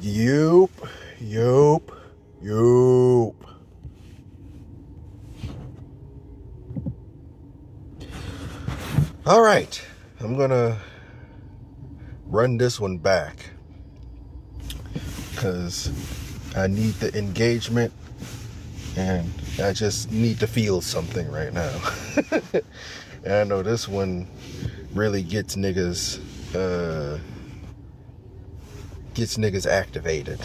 Yoop, yoop, yoop. All right, I'm gonna run this one back because I need the engagement and I just need to feel something right now. And I know this one really gets niggas activated.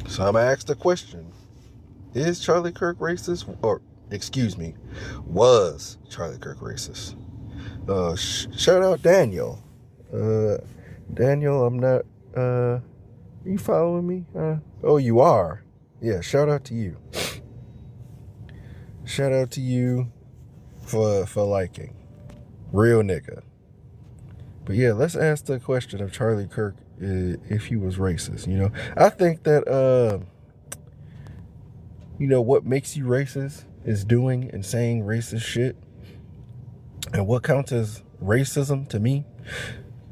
So I'm gonna ask the question: is Charlie Kirk racist? Or excuse me, was Charlie Kirk racist? Shout out Daniel. Daniel, I'm not. Are you following me? Oh, you are. Yeah. Shout out to you. Shout out to you for liking. Real nigga. But yeah, let's ask the question of Charlie Kirk if he was racist. I think that what makes you racist is doing and saying racist shit. And what counts as racism to me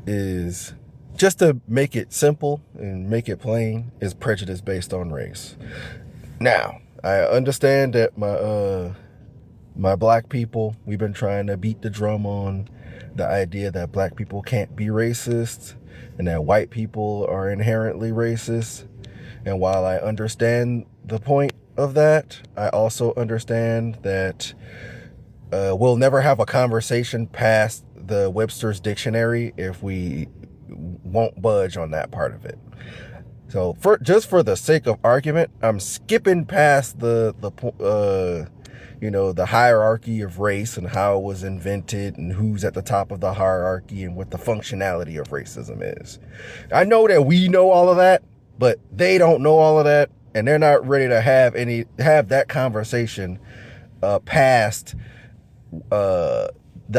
is, just to make it simple and make it plain, is prejudice based on race. Now, I understand that my black people, we've been trying to beat the drum on the idea that black people can't be racist and that white people are inherently racist. And while I understand the point of that, I also understand that we'll never have a conversation past the Webster's dictionary if we won't budge on that part of it. So just for the sake of argument, I'm skipping past the hierarchy of race and how it was invented and who's at the top of the hierarchy and what the functionality of racism is. I know that we know all of that, but they don't know all of that, and they're not ready to have that conversation past the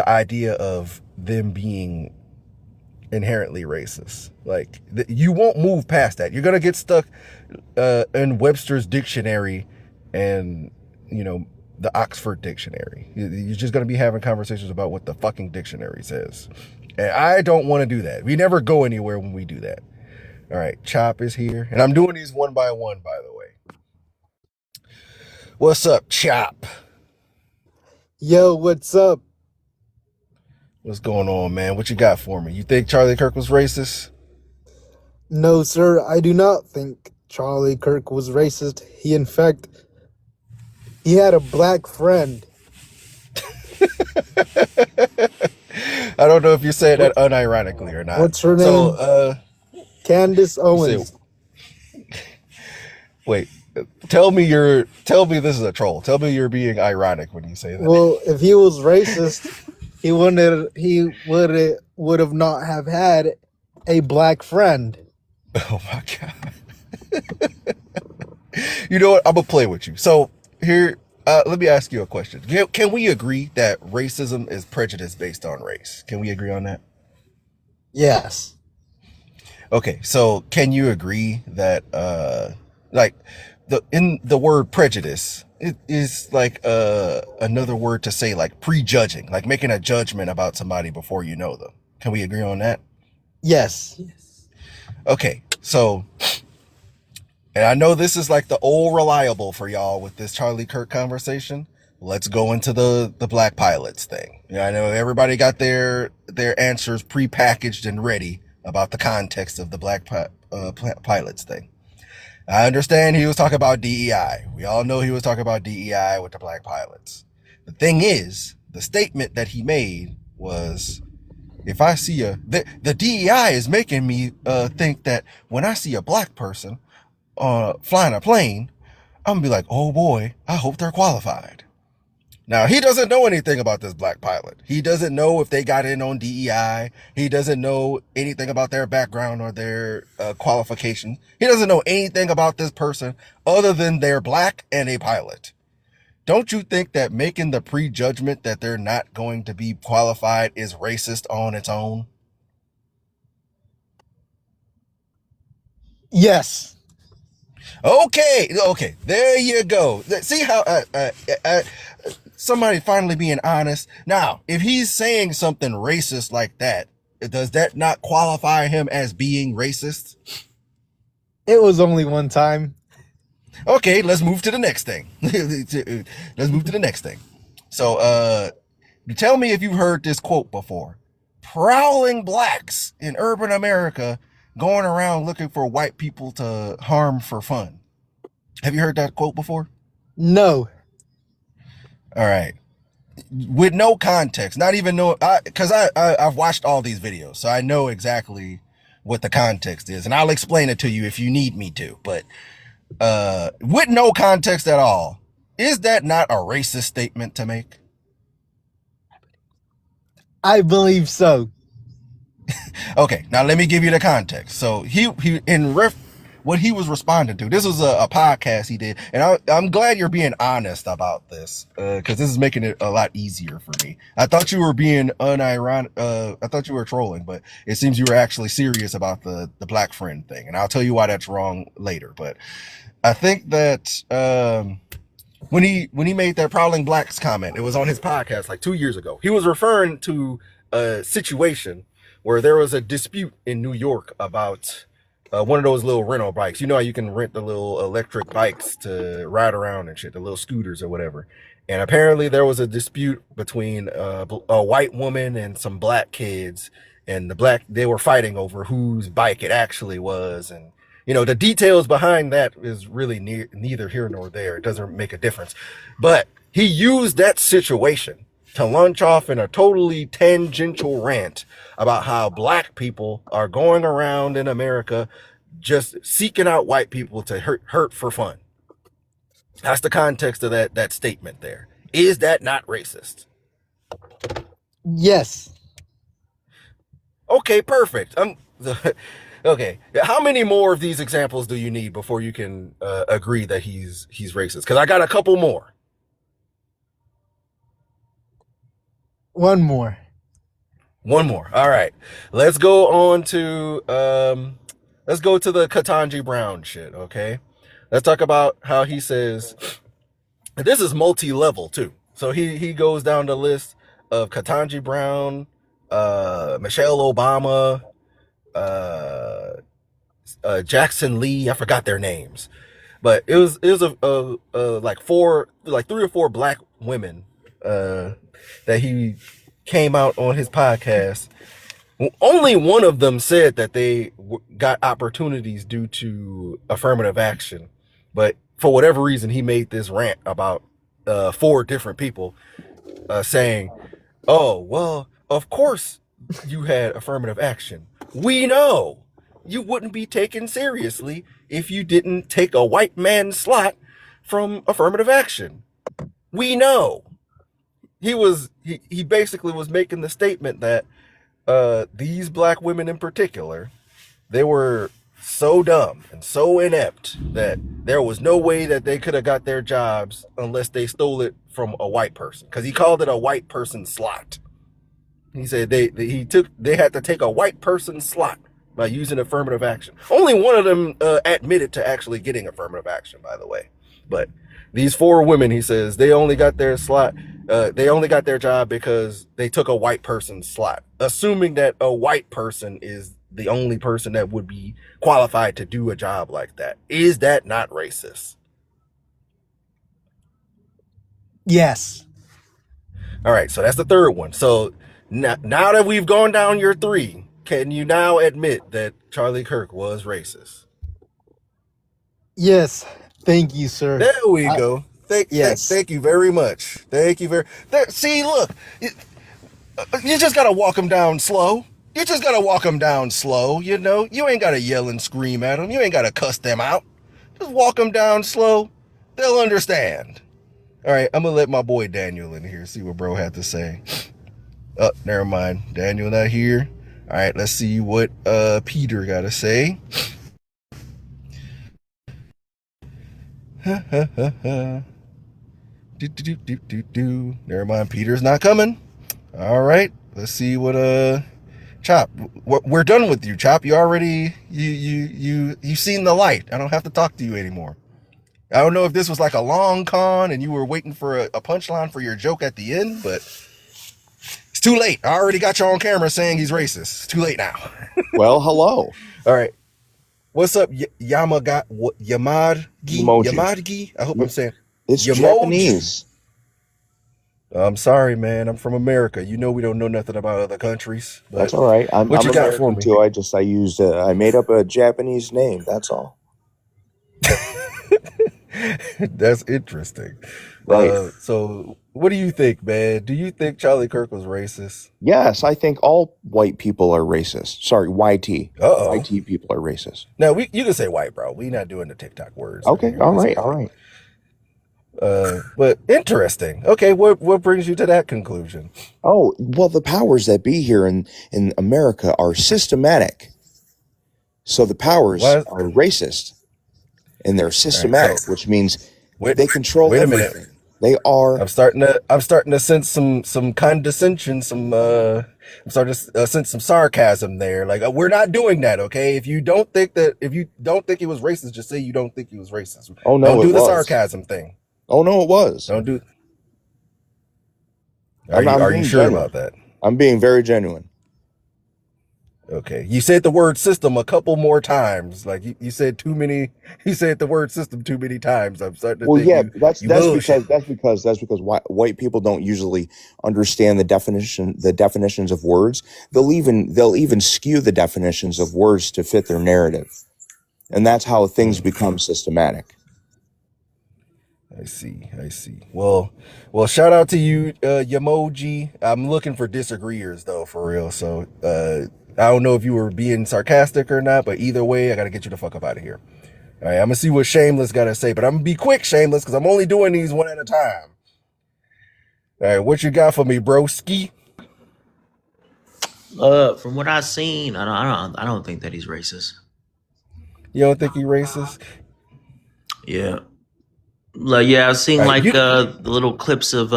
idea of them being inherently racist. Like, you won't move past that. You're gonna get stuck in Webster's dictionary and the Oxford dictionary. You're just gonna be having conversations about what the fucking dictionary says, and I don't want to do that. We never go anywhere when we do that. All right, Chop is here, and I'm doing these one by one, by the way. What's up, Chop? Yo, what's up? What's going on, man? What you got for me? You think Charlie Kirk was racist? No, sir, I do not think Charlie Kirk was racist. In fact, he had a black friend. I don't know if you say that What? unironically or not. What's her So, name? Candace you said, Owens. wait, tell me this is a troll. Tell me you're being ironic when you say that. Well, if he was racist, he would have not have had a black friend. Oh my God. You know what? I'm going to play with you. So here, let me ask you a question. Can we agree that racism is prejudice based on race? Can we agree on that? Yes. Okay, so can you agree that like in the word prejudice, it is like another word to say like prejudging, like making a judgment about somebody before you know them. Can we agree on that? Yes. Okay, so, and I know this is like the old reliable for y'all with this Charlie Kirk conversation. Let's go into the black pilots thing. Yeah, I know everybody got their answers prepackaged and ready about the context of the black pilots thing. I understand he was talking about DEI. We all know he was talking about DEI with the black pilots. The thing is, the statement that he made was, if I see the DEI is making me think that when I see a black person flying a plane, I'm gonna be like, oh boy, I hope they're qualified. Now, he doesn't know anything about this black pilot. He doesn't know if they got in on DEI. He doesn't know anything about their background or their qualifications. He doesn't know anything about this person other than they're black and a pilot. Don't you think that making the prejudgment that they're not going to be qualified is racist on its own? Yes. Okay, there you go. See how somebody finally being honest. Now, if he's saying something racist like that, does that not qualify him as being racist? It was only one time. Okay, let's move to the next thing. Let's move to the next thing. So, tell me if you've heard this quote before. Prowling blacks in urban America going around looking for white people to harm for fun. Have you heard that quote before? No. All right. With no context, not even know, because I've watched all these videos, so I know exactly what the context is, and I'll explain it to you if you need me to. But with no context at all, is that not a racist statement to make? I believe so. Okay, now let me give you the context. So he what he was responding to. This was a podcast he did, and I'm glad you're being honest about this because this is making it a lot easier for me. I thought you were being unironic. I thought you were trolling, but it seems you were actually serious about the black friend thing, and I'll tell you why that's wrong later. But I think that when he made that prowling blacks comment, it was on his podcast like 2 years ago. He was referring to a situation where there was a dispute in New York about one of those little rental bikes. You know how you can rent the little electric bikes to ride around and shit, the little scooters or whatever. And apparently there was a dispute between a white woman and some black kids, and they were fighting over whose bike it actually was. And the details behind that is really neither here nor there. It doesn't make a difference. But he used that situation to launch off in a totally tangential rant about how black people are going around in America just seeking out white people to hurt for fun. That's the context of that statement there. Is that not racist? Yes. Okay, perfect. Okay. How many more of these examples do you need before you can agree that he's racist? Because I got a couple more. One more. All right. Let's go on to let's go to the Ketanji Brown shit, okay? Let's talk about how he says this is multi-level too. So he goes down the list of Ketanji Brown, Michelle Obama, Jackson Lee. I forgot their names, but it was like three or four black women that he came out on his podcast. Only one of them said that they got opportunities due to affirmative action, but for whatever reason he made this rant about four different people saying, oh well, of course you had affirmative action. We know you wouldn't be taken seriously if you didn't take a white man's slot from affirmative action. We know. He basically was making the statement that these black women in particular, they were so dumb and so inept that there was no way that they could have got their jobs unless they stole it from a white person, because he called it a white person slot. He said they had to take a white person slot by using affirmative action. Only one of them admitted to actually getting affirmative action, by the way. But these four women, he says, they only got their slot. They only got their job because they took a white person's slot, assuming that a white person is the only person that would be qualified to do a job like that. Is that not racist? Yes. All right, so that's the third one. So now that we've gone down your three, can you now admit that Charlie Kirk was racist? Yes. Thank you, sir. There we go. Thank you very much. Thank you very. See, look, you just gotta walk them down slow. You ain't gotta yell and scream at them. You ain't gotta cuss them out. Just walk them down slow. They'll understand. All right, I'm gonna let my boy Daniel in here, see what bro had to say. Oh, never mind. Daniel not here. All right, let's see what Peter got to say. Never mind, Peter's not coming. All right, let's see what Chop. We're done with you, Chop. You already you've seen the light. I don't have to talk to you anymore. I don't know if this was like a long con and you were waiting for a punchline for your joke at the end, but it's too late. I already got you on camera saying he's racist. It's too late now. Well, hello. All right. What's up, Yamadgi? Emoji. Yamadgi? I hope I'm Yeah, saying it's Yamoji. Japanese. I'm sorry, man. I'm from America. You know we don't know nothing about other countries. That's But all right. I'm what I'm you got for American me? too. I made up a Japanese name. That's all. That's interesting. Right. So what do you think, man? Do you think Charlie Kirk was racist? Yes, I think all white people are racist. Sorry, YT. Uh-oh. YT people are racist. Now you can say white, bro. We not doing the TikTok words in Okay. here. All It's right. okay. All right. But interesting. Okay, what brings you to that conclusion? Oh, well, the powers that be here in America are systematic. So the powers Why? are racist and they're All right, so systematic, which means wait, they control wait a minute. everything. They are. I'm starting to sense some condescension, I'm starting to sense some sarcasm there. Like we're not doing that, okay? If you don't think he was racist, just say you don't think he was racist. Oh Don't no, it do the was. sarcasm thing. Oh no, it was. Don't do. I'm not, I'm Are you being sure genuine. about that? I'm being very genuine. Okay. You said the word system a couple more times. Like you said too many. You said the word system too many times. I'm starting to Well, think yeah, you bullshit. that's because white people don't usually understand the definitions of words. They'll even skew the definitions of words to fit their narrative, and that's how things become systematic. I see. I see. Well, shout out to you, Yamoji. I'm looking for disagreeers though, for real. So, I don't know if you were being sarcastic or not, but either way, I gotta get you the fuck up out of here. All right, I'm gonna see what Shameless gotta say, but I'm gonna be quick, Shameless, because I'm only doing these one at a time. All right, what you got for me, broski? From what I've seen, I don't think that he's racist. You don't think he racist? Yeah, like yeah, I've seen All right, like the little clips of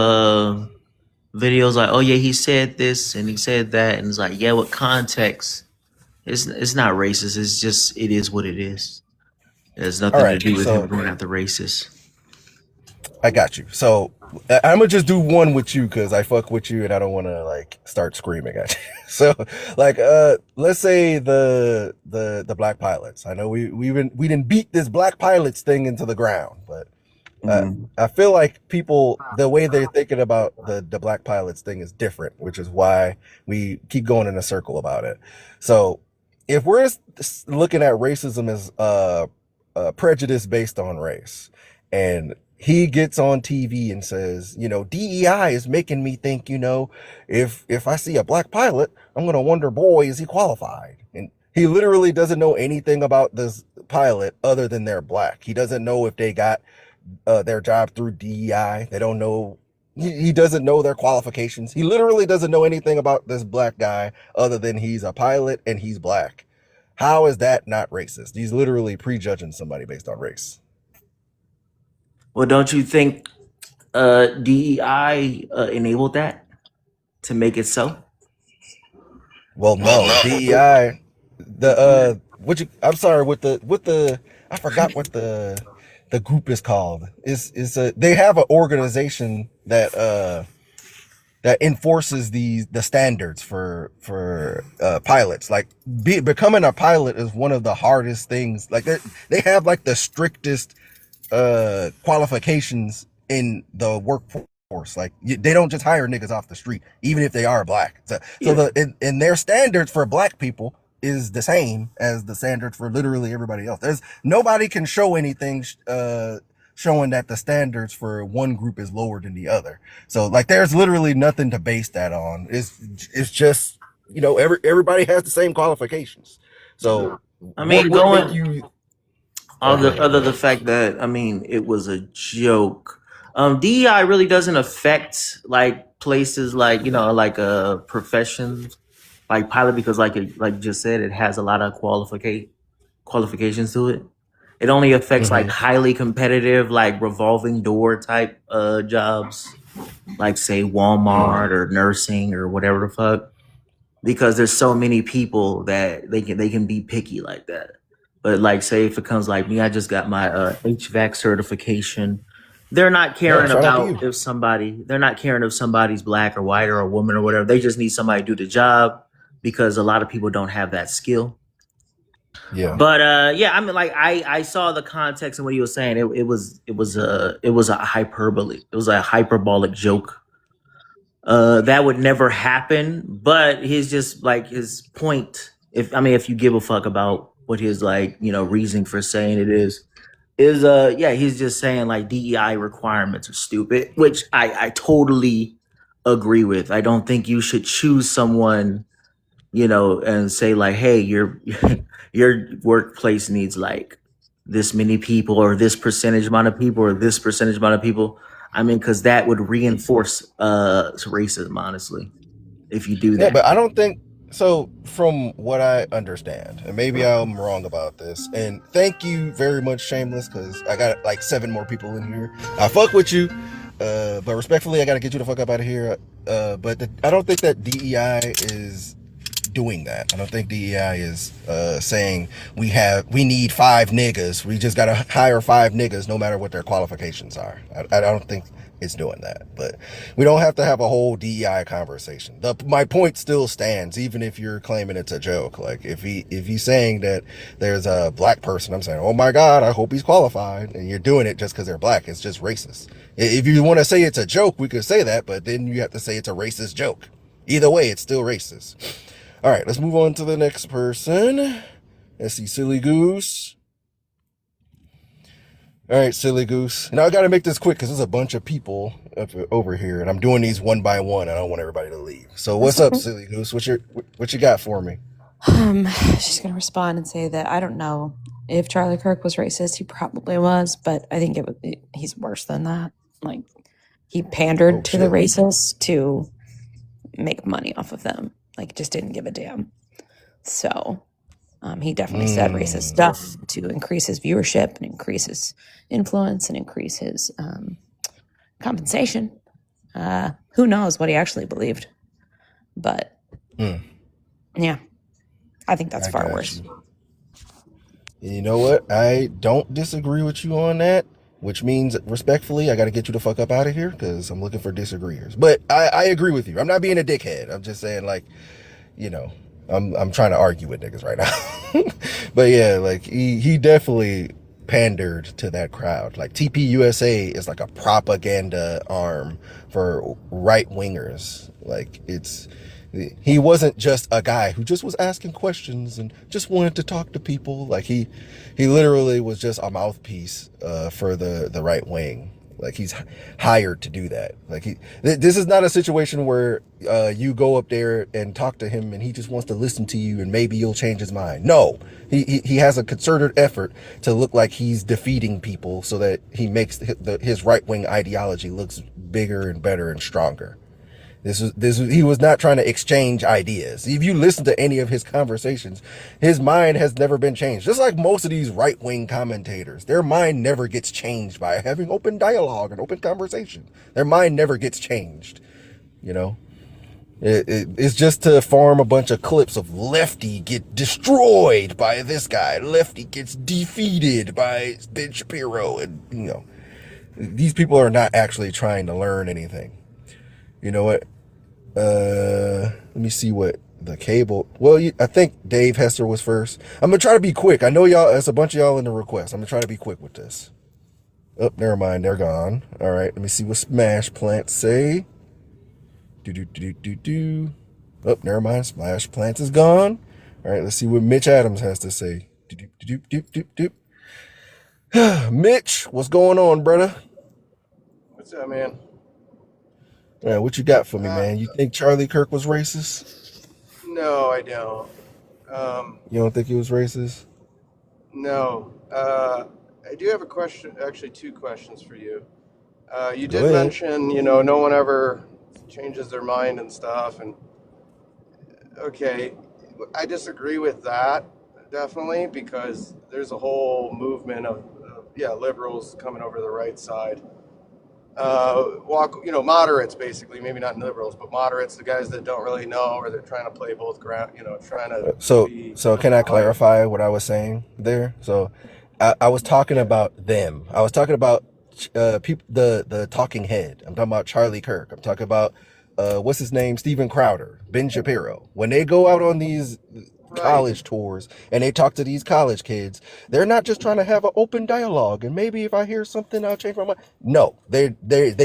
videos like, oh yeah, he said this and he said that, and it's like, yeah, with context, it's not racist. It's just it is what it is. It has all nothing to right. do with him So going after racist. I got you. So I'm gonna just do one with you because I fuck with you and I don't want to like start screaming at you. So like let's say the black pilots. I know we didn't beat this black pilots thing into the ground, but Hmm. I feel like people the way they're thinking about the black pilots thing is different, which is why we keep going in a circle about it. So if we're looking at racism as prejudice based on race, and he gets on TV and says, DEI is making me think, if I see a black pilot, I'm gonna wonder, boy, is he qualified? And he literally doesn't know anything about this pilot other than they're black. He doesn't know if they got their job through DEI. They don't know. He doesn't know their qualifications. He literally doesn't know anything about this black guy other than he's a pilot and he's black. How is that not racist? He's literally prejudging somebody based on race. Well, don't you think DEI enabled that to make it so? Well, Well, no, no. DEI, I'm sorry, with the I forgot what the group is called. They have an organization that enforces the standards for pilots. Like becoming a pilot is one of the hardest things. Like they have like the strictest qualifications in the workforce. Like they don't just hire niggas off the street, even if they are black. So Yeah. and their standards for black people is the same as the standards for literally everybody else. There's nobody can show anything showing that the standards for one group is lower than the other. So like there's literally nothing to base that on. It's just everybody has the same qualifications. So I what mean, would make going you go other ahead, go other the ahead. fact that I mean it was a joke. DEI really doesn't affect like places like like professions like pilot because like you just said it has a lot of qualifications to it. It only affects like Mm-hmm. highly competitive like revolving door type jobs like say Walmart or nursing or whatever the fuck because there's so many people that they can be picky like that. But like say if it comes like me, I just got my HVAC certification. They're not Yeah, caring shout out to about you. if they're not caring if somebody's black or white or a woman or whatever. They just need somebody to do the job because a lot of people don't have that skill. Yeah. But yeah, I mean, like I saw the context and what he was saying. It was a hyperbole. It was a hyperbolic joke. That would never happen. But he's just like his point. If you give a fuck about what his like reasoning for saying it is yeah, he's just saying like DEI requirements are stupid, which I totally agree with. I don't think you should choose someone and say like, hey, your workplace needs like this many people or this percentage amount of people or this percentage amount of people. I mean, because that would reinforce racism, honestly, if you do Yeah, that. but I don't think so. From what I understand, and maybe I'm wrong about this. And thank you very much, Shameless, because I got like 7 more people in here. I fuck with you, but respectfully, I gotta get you the fuck up out of here. But I don't think that DEI is doing that. I don't think DEI is saying we need 5 niggas. We just gotta hire 5 niggas, no matter what their qualifications are. I don't think it's doing that. But we don't have to have a whole DEI conversation. My point still stands, even if you're claiming it's a joke. Like if he's saying that there's a black person, I'm saying, oh my god, I hope he's qualified, and you're doing it just because they're black. It's just racist. If you want to say it's a joke, we could say that, but then you have to say it's a racist joke. Either way, it's still racist. All right, let's move on to the next person. Let's see, Silly Goose. All right, Silly Goose. Now I got to make this quick because there's a bunch of people over here, and I'm doing these one by one. I don't want everybody to leave. So what's up, Silly Goose? What you got for me? She's gonna respond and say that I don't know if Charlie Kirk was racist. He probably was, but I think he's worse than that. Like he pandered to the racists to make money off of them. Like just didn't give a damn. So he definitely said racist stuff to increase his viewership and increase his influence and increase his compensation. Who knows what he actually believed? But yeah, I think that's far worse. You know what? I don't disagree with you on that, which means respectfully, I got to get you the fuck up out of here because I'm looking for disagreeers. But I agree with you. I'm not being a dickhead. I'm just saying like, I'm trying to argue with niggas right now. But yeah, like he definitely pandered to that crowd. Like TPUSA is like a propaganda arm for right wingers. Like he wasn't just a guy who just was asking questions and just wanted to talk to people. Like he literally was just a mouthpiece for the right wing. Like he's hired to do that. Like this is not a situation where you go up there and talk to him and he just wants to listen to you and maybe you'll change his mind. No, he has a concerted effort to look like he's defeating people so that he makes his right wing ideology looks bigger and better and stronger. He was not trying to exchange ideas. If you listen to any of his conversations, his mind has never been changed. Just like most of these right-wing commentators, their mind never gets changed by having open dialogue and open conversation. Their mind never gets changed. It's just to farm a bunch of clips of Lefty get destroyed by this guy. Lefty gets defeated by Ben Shapiro. And, these people are not actually trying to learn anything. You know what? Let me see what the cable. Well, I think Dave Hester was first. I'm gonna try to be quick. I know y'all. There's a bunch of y'all in the request. I'm gonna try to be quick with this. Oh, never mind. They're gone. All right. Let me see what Smash Plants say. Do. Oh, never mind. Smash Plants is gone. All right. Let's see what Mitch Adams has to say. Mitch, what's going on, brother? What's up, man? Yeah, what you got for me, man? You think Charlie Kirk was racist? No, I don't. You don't think he was racist? No. I do have a question, actually 2 questions for you. You Go did ahead. mention, no one ever changes their mind and stuff. And okay, I disagree with that, definitely, because there's a whole movement of liberals coming over to the right side. Moderates, basically, maybe not liberals, but moderates, the guys that don't really know, or they're trying to play both ground, trying to So can I clarify what I was saying there? So I was talking about them. I was talking about people, the talking head. I'm talking about Charlie Kirk. I'm talking about what's his name, Steven Crowder, Ben Shapiro. When they go out on these Right. college tours and they talk to these college kids, they're not just trying to have an open dialogue and maybe if I hear something I'll change my mind. No, they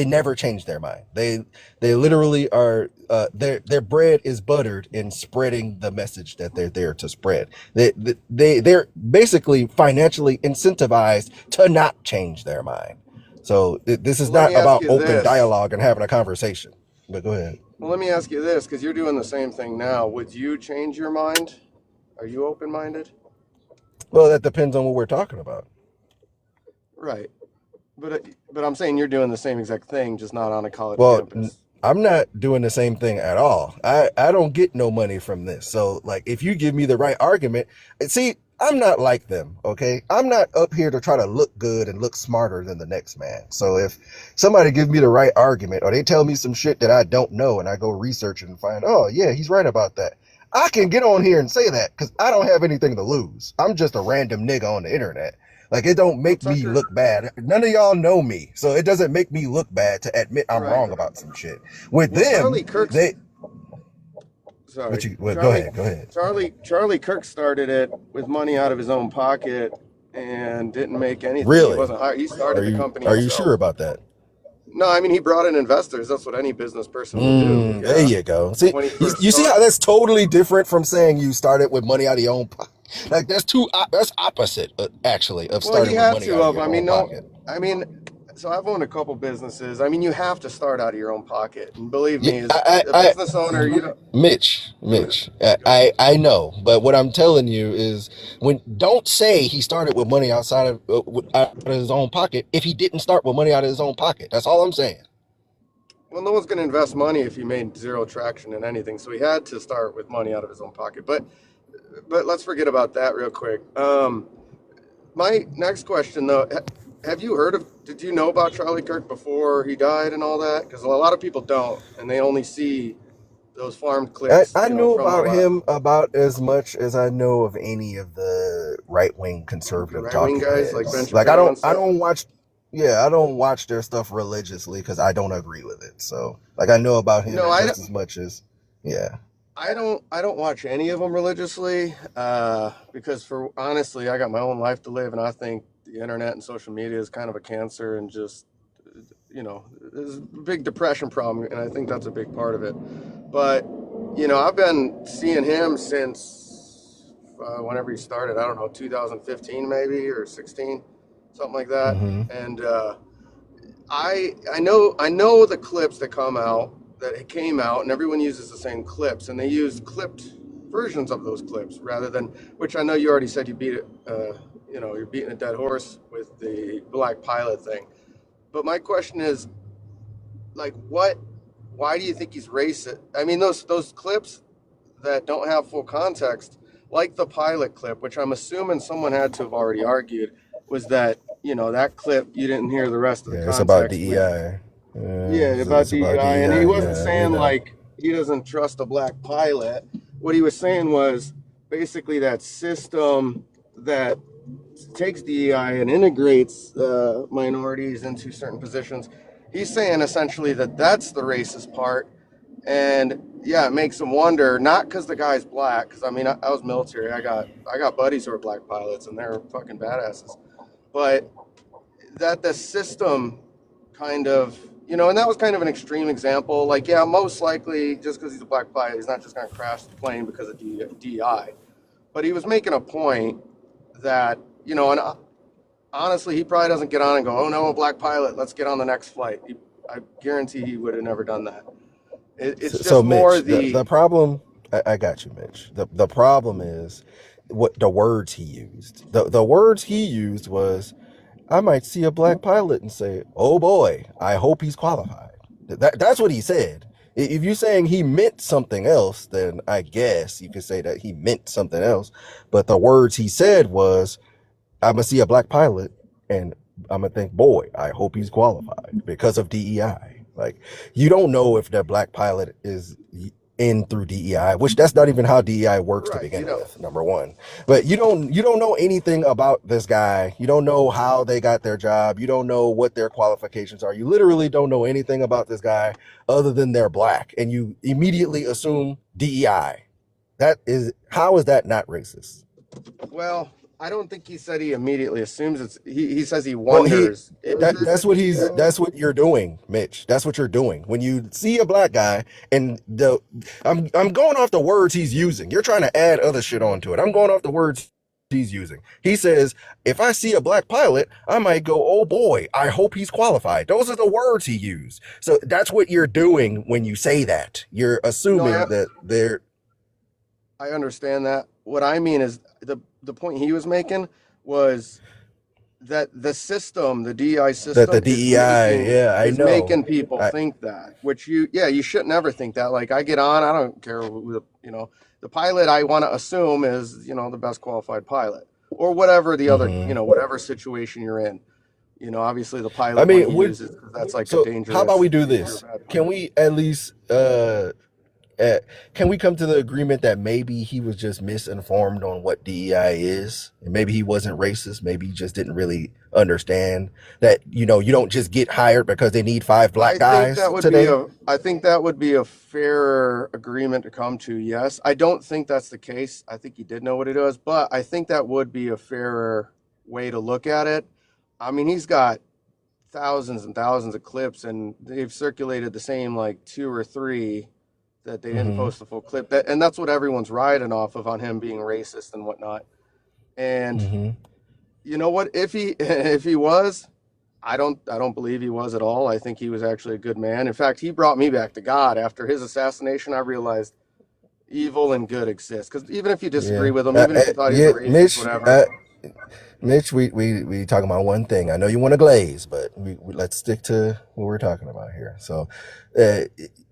never change their mind. They literally are their bread is buttered in spreading the message that they're there to spread. They're basically financially incentivized to not change their mind. So this is Well, let not me ask about you open this. dialogue and having a conversation. But go ahead. Well, let me ask you this, because you're doing the same thing now. Would you change your mind? Are you open-minded? Well, that depends on what we're talking about. Right. But I'm saying you're doing the same exact thing, just not on a college Well, campus. I'm not doing the same thing at all. I don't get no money from this. So, like, if you give me the right argument, see, I'm not like them, okay? I'm not up here to try to look good and look smarter than the next man. So if somebody gives me the right argument or they tell me some shit that I don't know and I go research it and find, oh, yeah, he's right about that. I can get on here and say that because I don't have anything to lose. I'm just a random nigga on the internet. Like, it don't Well, make me Tucker, look bad. None of y'all know me, so it doesn't make me look bad to admit I'm right. wrong about some shit. With Well, them, they. But Sorry, you well, go ahead, go ahead. Charlie Kirk started it with money out of his own pocket and didn't make anything. He Really? wasn't hired. He started the company Are you sure himself. about that? No, I mean he brought in investors. That's what any business person would do. There Yeah, you go. See, when he first you see how started. that's totally different from saying you started with money out of your own pocket. Like that's opposite, actually, of Well, he starting with had money to out of have. your I own mean, no, pocket. I mean, so I've owned a couple businesses. I mean, you have to start out of your own pocket. And believe Yeah, me, as a business owner, you don't. Mitch, Go ahead. Mitch, Go ahead. I know, but what I'm telling you is when don't say he started with money out of his own pocket if he didn't start with money out of his own pocket. That's all I'm saying. Well, no one's going to invest money if he made zero traction in anything. So he had to start with money out of his own pocket. But let's forget about that real quick. My next question though, have you heard of? Did you know about Charlie Kirk before he died and all that? Because a lot of people don't, and they only see those farm clips, I knew from the about him about as much as I know of any of the right wing the conservative right wing talking guys like Ben heads. Like Shapiro and I stuff. don't watch I don't watch their stuff religiously because I don't agree with it. So like I know about him No, just as much as yeah. I don't watch any of them religiously, because for honestly, I got my own life to live, and I think the internet and social media is kind of a cancer, and just there's a big depression problem, and I think that's a big part of it. But I've been seeing him since whenever he started. I don't know, 2015 maybe or 16, something like that. Mm-hmm. And I know the clips that come out that it came out, and everyone uses the same clips, and they use clipped versions of those clips rather than, which I know you already said you beat it. You're beating a dead horse with the black pilot thing. But my question is, like, what? Why do you think he's racist? I mean, those clips that don't have full context, like the pilot clip, which I'm assuming someone had to have already argued, was that that clip you didn't hear the rest of the Yeah, it's about context with. DEI. Yeah, Yeah, about it's about DEI, and he DEI. wasn't Yeah, we saying know. like he doesn't trust a black pilot. What he was saying was basically that system that takes DEI and integrates minorities into certain positions. He's saying essentially that that's the racist part, and yeah, it makes him wonder. Not because the guy's black, because I mean I was military. I got buddies who are black pilots, and they're fucking badasses. But that the system kind of, and that was kind of an extreme example. Like, yeah, most likely just because he's a black pilot, he's not just going to crash the plane because of DEI. But he was making a point that, and honestly, he probably doesn't get on and go, oh no, a black pilot, let's get on the next flight. I guarantee he would have never done that. It's So just more Mitch, the problem I got you, Mitch. The problem is what the words he used. The words he used was I might see a black pilot and say, "Oh boy, I hope he's qualified." That's what he said. If you're saying he meant something else, then I guess you could say that he meant something else. But the words he said was, "I'm gonna see a black pilot and I'm gonna think, boy, I hope he's qualified because of DEI." Like you don't know if the black pilot is in through DEI, which that's not even how DEI works to right. begin with, number one. But you don't know anything about this guy. You don't know how they got their job. You don't know what their qualifications are. You literally don't know anything about this guy other than they're black, and you immediately assume DEI. How is that not racist? Well, I don't think he said he immediately assumes it's. He says he Well, wonders. that's what you're doing, Mitch. That's what you're doing. When you see a black guy and I'm going off the words he's using. You're trying to add other shit onto it. I'm going off the words he's using. He says, if I see a black pilot, I might go, oh boy, I hope he's qualified. Those are the words he used. So that's what you're doing when you say that. You're assuming that they're. I understand that. What I mean is the point he was making was that the system, the DEI system, That the DEI, is making people think that. Which you shouldn't ever think that. Like I get on, I don't care who the pilot I want to assume is the best qualified pilot or whatever the other whatever situation you're in. Obviously the pilot uses that's like a dangerous. How about we do this? Can we at least can we come to the agreement that maybe he was just misinformed on what DEI is? And maybe he wasn't racist. Maybe he just didn't really understand that, you don't just get hired because they need 5 black guys today. I think that would be a fair agreement to come to, yes. I don't think that's the case. I think he did know what it was, but I think that would be a fairer way to look at it. I mean, he's got thousands and thousands of clips, and they've circulated the same like 2 or 3 that they didn't post the full clip. And that's what everyone's riding off of on him being racist and whatnot. And you know what? If he was, I don't believe he was at all. I think he was actually a good man. In fact, he brought me back to God. After his assassination, I realized evil and good exist. Because even if you disagree with him, even if you thought he was racist, Mitch, whatever. Mitch, we talking about one thing. I know you want to glaze, but let's stick to what we're talking about here. So,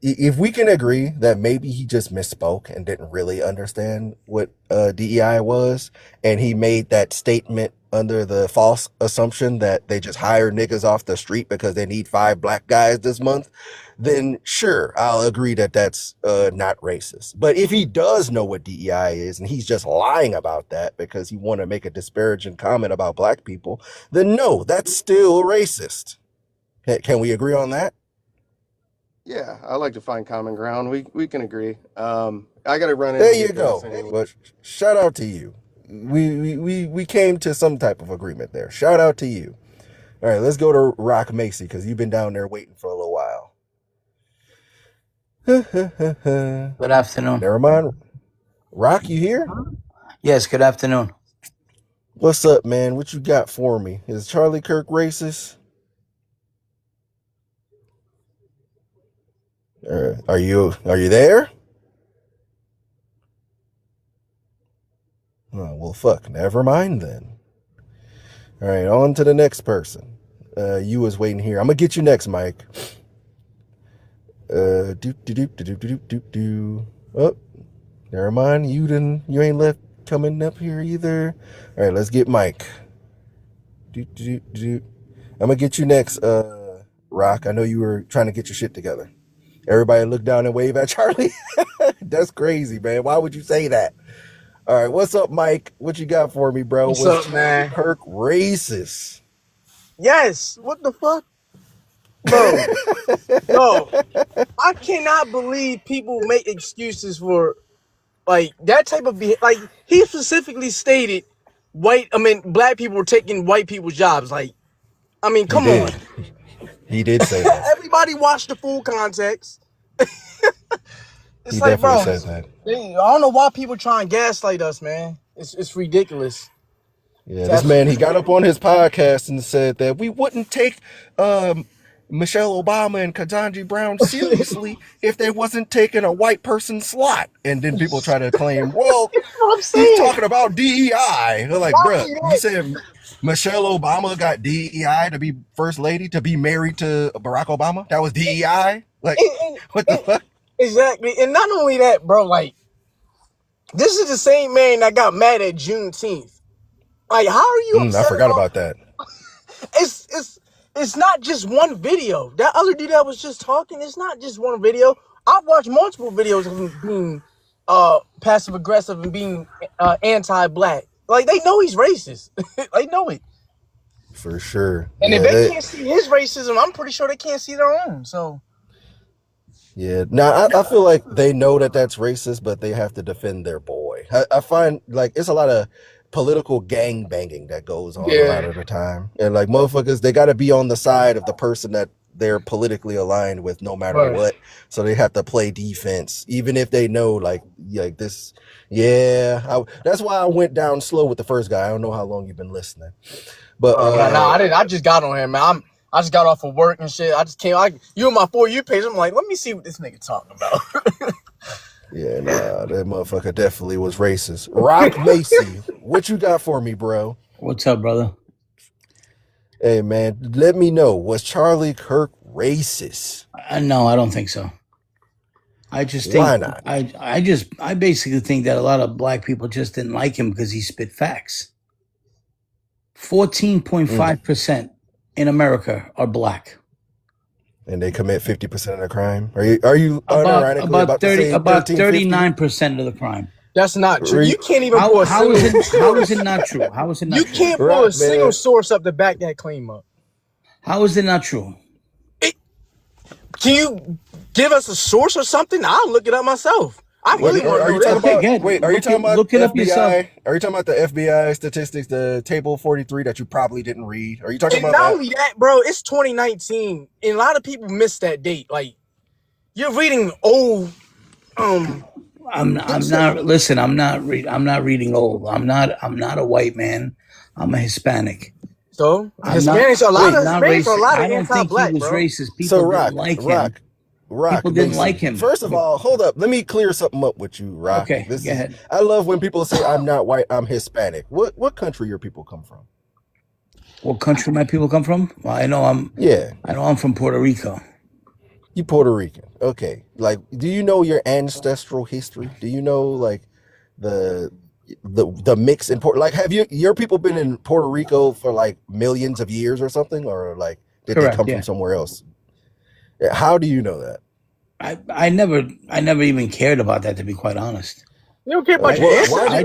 if we can agree that maybe he just misspoke and didn't really understand what DEI was, and he made that statement under the false assumption that they just hire niggas off the street because they need 5 black guys this month, then sure, I'll agree that that's not racist. But if he does know what DEI is and he's just lying about that because he want to make a disparaging comment about black people, then no, that's still racist. Can we agree on that? Yeah, I like to find common ground. We can agree. I got to run in. There you go. But shout out to you. We came to some type of agreement there. Shout out to you. All right, let's go to Rock Macy because you've been down there waiting for a little while. Good afternoon. Never mind. Rock, you here? Yes, good afternoon. What's up, man? What you got for me? Is Charlie Kirk racist? Are you there? Oh, well, fuck. Never mind then. All right, on to the next person. You was waiting here. I'm gonna get you next, Mike. Oh, never mind. You ain't left coming up here either. All right, let's get Mike. I'm gonna get you next, Rock. I know you were trying to get your shit together. Everybody look down and wave at Charlie. That's crazy, man. Why would you say that? All right, what's up, Mike? What you got for me, bro? What's up, man? Kirk racist? Yes. What the fuck, bro? No, I cannot believe people make excuses for like that type of like he specifically stated black people were taking white people's jobs. Like, I mean, come on. He did say that. Everybody watched the full context. It's he like, definitely bro, said that. I don't know why people try and gaslight us, man. It's ridiculous. Yeah, this man, he got up on his podcast and said that we wouldn't take Michelle Obama and Ketanji Brown seriously if they wasn't taking a white person's slot. And then people try to claim, well, he's talking about DEI. They're like, bruh, you said Michelle Obama got DEI to be first lady, to be married to Barack Obama? That was DEI? Like, what the fuck? Exactly. And not only that, bro, like, this is the same man that got mad at Juneteenth. Like, how are you upset I forgot about that. It's not just one video. That other dude that was just talking, it's not just one video. I've watched multiple videos of him being passive aggressive and being anti-black. Like, they know he's racist. They know it. For sure. And if they can't see his racism, I'm pretty sure they can't see their own. So Yeah. Now I feel like they know that that's racist, but they have to defend their boy. I find like it's a lot of political gang banging that goes on a lot Yeah. of the time, and like motherfuckers, they got to be on the side of the person that they're politically aligned with, no matter Right. what. So they have to play defense, even if they know like this. Yeah, that's why I went down slow with the first guy. I don't know how long you've been listening, but Nah, I didn't. I just got on here, man. I just got off of work and shit. I just came. You on my For You page. I'm like, let me see what this nigga talking about. yeah, nah, that motherfucker definitely was racist. Rock Macy, what you got for me, bro? What's up, brother? Hey man, let me know. Was Charlie Kirk racist? No, I don't think so. I just think Why not? I basically think that a lot of black people just didn't like him because he spit facts. 14.5% in America are black. And they commit 50% of the crime. Are you unironically about 30 to say about 1350? 39% of the crime? That's not true. You can't even pull a How single. is it not true? How is it not You true? can't pull a single source up to back that claim up. How is it not true? Can you give us a source or something? I'll look it up myself. I really want to know that. Wait, are you talking about look it up yourself. FBI? Are you talking about the FBI statistics, the table 43 that you probably didn't read? Are you talking And about not that? only that, bro, it's 2019, and a lot of people miss that date. Like, you're reading old. I'm not. Listen, I'm not reading old. I'm not a white man. I'm a Hispanic. So Hispanics, a lot of Hispanics are a lot of I don't think anti-black, he was bro. racist. People didn't like him. People didn't like him. First of all, hold up. Let me clear something up with you, Rock. Okay, go ahead. I love when people say I'm not white, I'm Hispanic. What country your people come from? What country my people come from? Well, I know I'm from Puerto Rico. You Puerto Rican. Okay. Like, do you know your ancestral history? Do you know like the mix in Puerto, like have your people been in Puerto Rico for like millions of years or something, or like did Correct, they come from somewhere else? How do you know that? I never even cared about that, to be quite honest. You don't care about your ancestors? I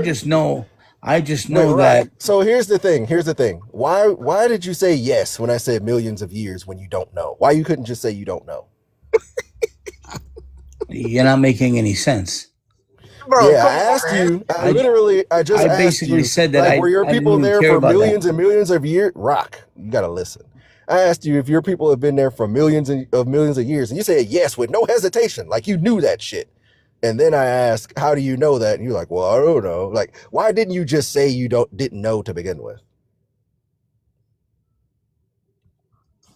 just know that. So here's the thing. Why did you say yes when I said millions of years when you don't know? Why you couldn't just say you don't know? You're not making any sense. Bro, yeah, I asked you. I basically said that like, were your people there for millions and millions of years? Rock, you gotta listen. I asked you if your people have been there for millions of years, and you said yes with no hesitation, like you knew that shit. And then I asked, how do you know that? And you're like, well, I don't know. Like, why didn't you just say you didn't know to begin with?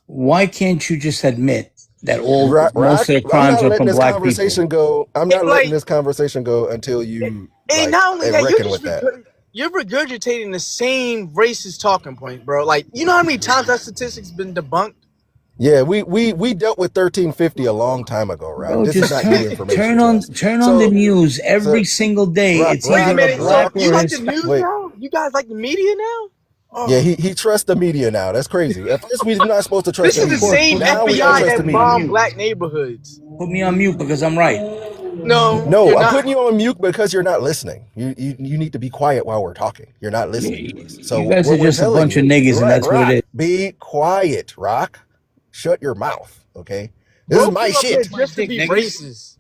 Why can't you just admit that most of the crimes are from black people? I'm not letting this conversation go until you not only that, reckon with that. You're regurgitating the same racist talking point, bro. Like, you know how many times that statistic's been debunked? Yeah, we dealt with 1350 a long time ago, right? Bro, this just is not new information. Turn on the news every single day. Rock, it's wait a minute, black so you like the news now? You guys like the media now? Oh. Yeah, he trusts the media now. That's crazy. At first, we're not supposed to trust. This is the same FBI that bombed black neighborhoods. Put me on mute because I'm right. No, I'm putting you on mute because you're not listening. You need to be quiet while we're talking. You're not listening to us. So you guys are just a bunch of niggas, and that's Rock, what it is. Be quiet, Rock. Shut your mouth, okay? This is my shit. Just to be racist.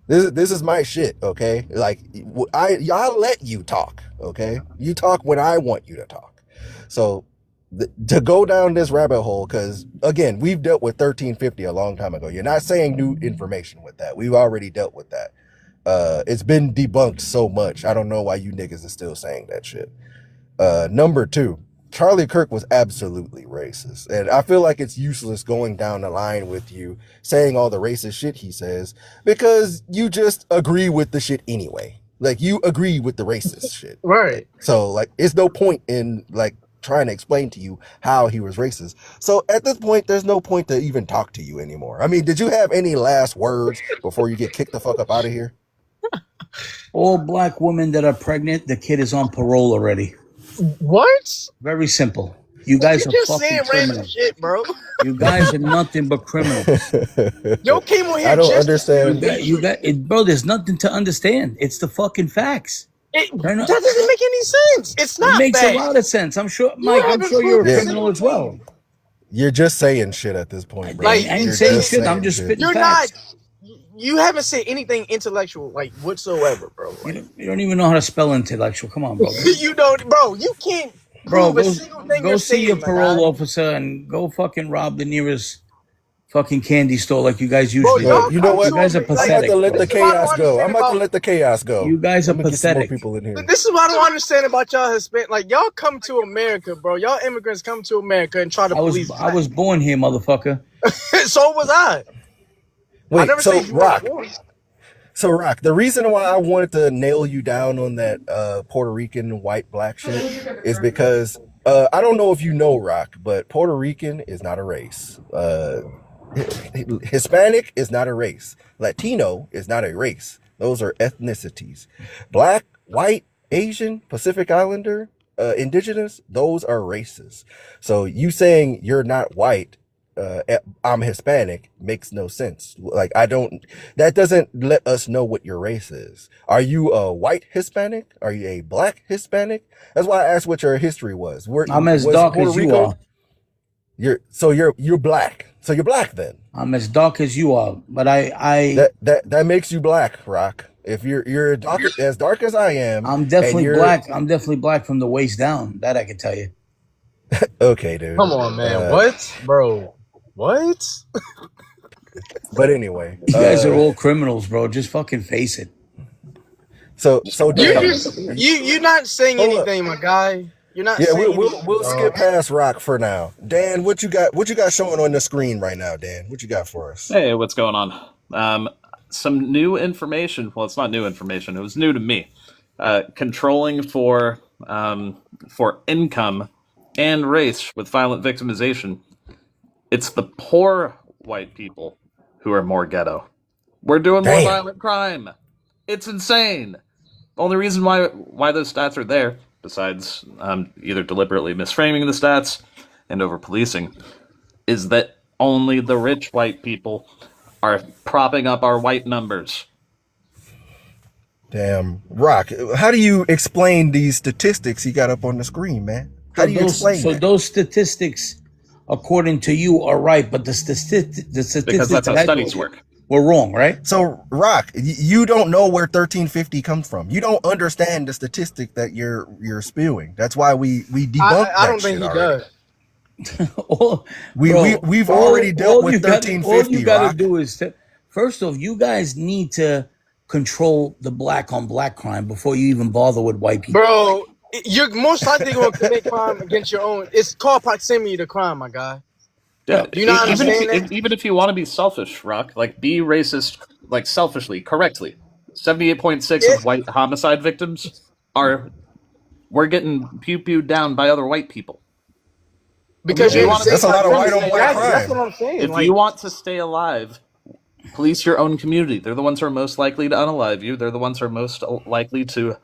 This is my shit, okay? Like y'all let you talk, okay? You talk when I want you to talk. So to go down this rabbit hole, because again, we've dealt with 1350 a long time ago. You're not saying new information with that. We've already dealt with that. It's been debunked so much. I don't know why you niggas are still saying that shit. Number two, Charlie Kirk was absolutely racist. And I feel like it's useless going down the line with you saying all the racist shit he says, because you just agree with the shit anyway. Like, you agree with the racist shit. Right. So, like, it's no point in, like, trying to explain to you how he was racist. So at this point, there's no point to even talk to you anymore. I mean, did you have any last words before you get kicked the fuck up out of here? All black women that are pregnant, the kid is on parole already. What? Very simple. You guys are just fucking saying criminals. random shit, bro. You guys are nothing but criminals. Yo came on here. I don't understand. You got it, bro. There's nothing to understand. It's the fucking facts. That doesn't make any sense. It's not. It makes facts. a lot of sense. I'm sure, Mike. I'm sure you're a criminal as well. You're just saying shit at this point, bro. Like, I ain't saying shit. I'm just spitting You're facts. you haven't said anything intellectual like whatsoever, bro. Like, You don't even know how to spell intellectual. Come on, bro. you don't, bro. You can't Bro, prove a single thing go you're see your saying, my parole guy. officer and go fucking rob the nearest fucking candy store like you guys Bro, usually Well, do. y'all you know come what? You to guys are a I'm about pathetic, to let bro. the this is what I chaos don't go. understand I'm about to about. let the chaos go. You guys I'm are gonna get some more pathetic. people in here. This is what I don't understand about y'all Hispanic. Like y'all come to America, bro. Y'all immigrants come to America and try to police I was black. born here, motherfucker. So was I. I Wait, never said so you weren't Rock, born. the reason why I wanted to nail you down on that Puerto Rican white black shit is because I don't know if you know, Rock, but Puerto Rican is not a race. Hispanic is not a race. Latino is not a race. Those are ethnicities. Black, white, Asian, Pacific Islander, indigenous, those are races. So you saying you're not white, I'm Hispanic makes no sense. Like that doesn't let us know what your race is. Are you a white Hispanic? Are you a black Hispanic? That's why I asked what your history was. I'm as Was dark Puerto as you Rico? are. You're black. So you're black then. I'm as dark as you are. But I That makes you black, Rock. If you're as dark as I am, I'm and definitely you're black. I'm definitely black from the waist down. That I can tell you. okay, dude. Come on, man. What, bro? What? But anyway, You guys are all criminals, bro. Just fucking face it. so You Dan, just you're not saying hold up. anything, my guy. You're not Yeah, saying we'll anything, skip dog. past Rock for now. Dan, what you got? What you got showing on the screen right now, Dan? What you got for us? Hey, what's going on? Some new information. Well, it's not new information. It was new to me. Controlling for income and race with violent victimization. It's the poor white people who are more ghetto. We're doing more Damn. violent crime. It's insane. The only reason why those stats are there, besides either deliberately misframing the stats and over policing, is that only the rich white people are propping up our white numbers. Damn. Rock, how do you explain these statistics you got up on the screen, man? How do you explain that? Those statistics, according to you, are right, but the Because statistics that's how that I studies told you work. were wrong, right? So, Rock, you don't know where 1350 comes from. You don't understand the statistic that you're spewing. That's why we debunked I that don't think shit he already. does. We've already dealt with 1350, all you got to Rock. do is first off, you guys need to control the black on black crime before you even bother with white people. Bro, you're most likely going to commit crime against your own. It's called proximity to crime, my guy. Yeah, Do you not understand that? even if you want to be selfish, Rock, like be racist, like selfishly, correctly. 78.6 Yeah, of white homicide victims we're getting pew-pewed down by other white people. because If you're you in the want to same That's a lot of white proximity. on white Exactly. That's what crime. I'm saying. if Like, you want to stay alive, police your own community. They're the ones who are most likely to unalive you. They're the ones who are most likely to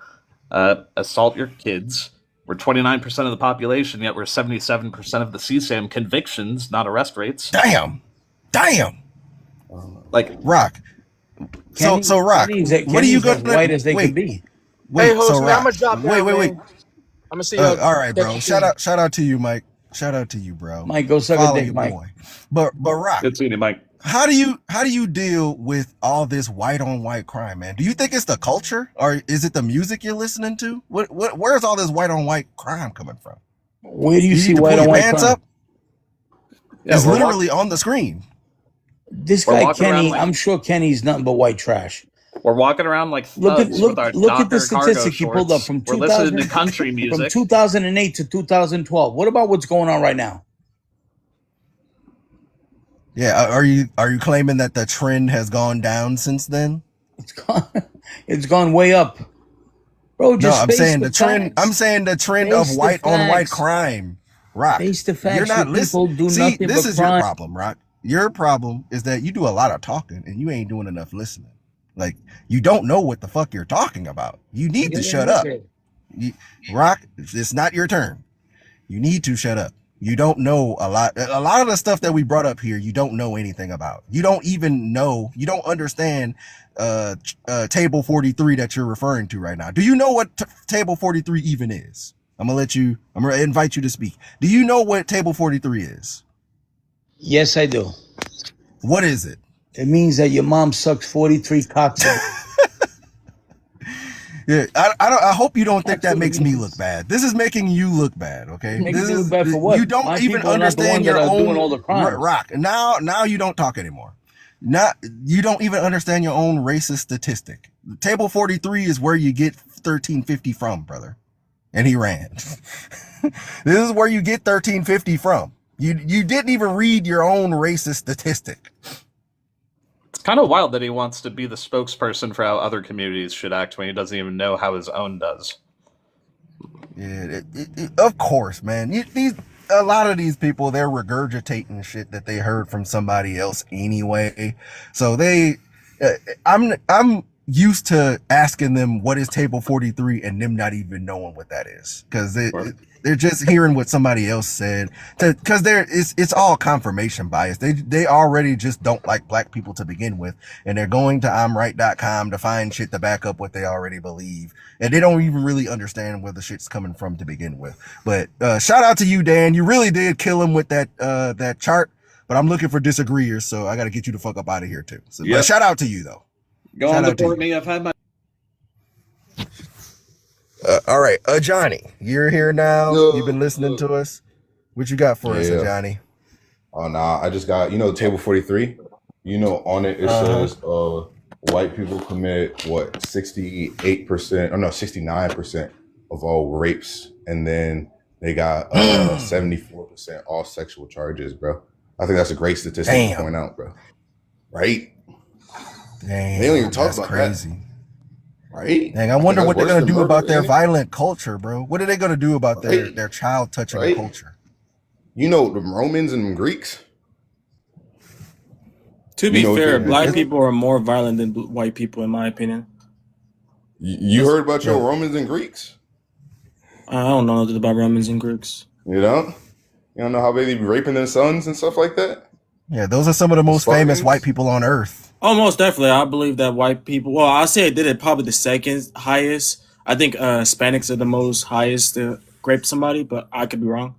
assault your kids. We're 29% of the population, yet we're 77% of the CSAM convictions, not arrest rates. Damn. Like, Rock. So Rock, what are you Kenny's as gonna white as they can wait? be. hey, So host, man, I'm Rock, gonna drop down, wait. man. I'm gonna see y'all. All right, bro. Catch you soon. Shout out to you, Mike. Shout out to you, bro. Mike, go suck a Follow dick, your Mike. boy. But Rock, good seeing you, Mike. how do you deal with all this white on white crime, man? Do you think it's the culture or is it the music you're listening to? Where's all this white on white crime coming from? Where do you You see need to white pull on your white pants crime? up. Yeah, It's we're literally on the screen. This We're guy walking around Kenny, like- I'm sure Kenny's nothing but white trash. We're walking around like Look at thugs with our look at the Docker cargo statistic you pulled up shorts. from We're listening 2000 to country from music. 2008 to 2012. What about what's going on right now? Yeah, are you claiming that the trend has gone down since then? It's gone way up. Bro, No, just I'm face saying the the trend. I'm facts. saying the trend Face of the white on white facts. crime. Rock, Face the facts. you're not You listening. people do See, nothing this but is your crime. problem, Rock. Your problem is that you do a lot of talking and you ain't doing enough listening. Like you don't know what the fuck you're talking about. You need to shut up. Rock, it's not your turn. You need to shut up. You don't know a lot. A lot of the stuff that we brought up here, you don't know anything about. You don't even know. You don't understand table 43 that you're referring to right now. Do you know what table 43 even is? I'm gonna invite you to speak. Do you know what table 43 is? Yes, I do. What is it? It means that your mom sucks 43 cocks. Yeah, I hope you don't think That's that what it makes me means. look bad. This is making you look bad, okay? Making This me look is bad for what? you don't My even people are not the understand ones your that are doing own all the crimes. rock. Now you don't talk anymore. Not you don't even understand your own racist statistic. Table 43 is where you get 1350 from, brother. And he ran. This is where you get 1350 from. You didn't even read your own racist statistic. It's kind of wild that he wants to be the spokesperson for how other communities should act when he doesn't even know how his own does. Yeah, of course, man. A lot of these people, they're regurgitating shit that they heard from somebody else anyway. So I'm used to asking them what is table 43 and them not even knowing what that is, because they're just hearing what somebody else said, because it's all confirmation bias. They already just don't like black people to begin with, and they're going to imright.com to find shit to back up what they already believe, and they don't even really understand where the shit's coming from to begin with. But shout out to you, Dan. You really did kill him with that chart, but I'm looking for disagreeers, so I got to get you the fuck up out of here too. So, Yep. But shout out to you though. Go Shout on, out to deport you. me. I've had my. All right, Johnny, you're here now. Yo, You've been listening to us. What you got for us, yeah. Johnny? Oh nah, I just got table 43. On it says white people commit 68% or no 69% of all rapes, and then they got 74% all sexual charges, bro. I think that's a great statistic to point out, bro. Right? Damn, They don't even talk that's about crazy. that. Right? Dang, I wonder think what that's they're gonna worse than do about murder, their ain't it? violent culture, bro. What are they gonna do about Right. their child touching Right. culture? The Romans and Greeks. To be what fair, they- black people are more violent than white people, in my opinion. You heard about your Romans and Greeks? I don't know nothing about Romans and Greeks. You don't know how they be raping their sons and stuff like that? Yeah, those are some of the most famous white people on earth. Oh, most definitely. I believe that white people, well, I'll say I did it probably the second highest. I think Hispanics are the most highest to rape somebody, but I could be wrong.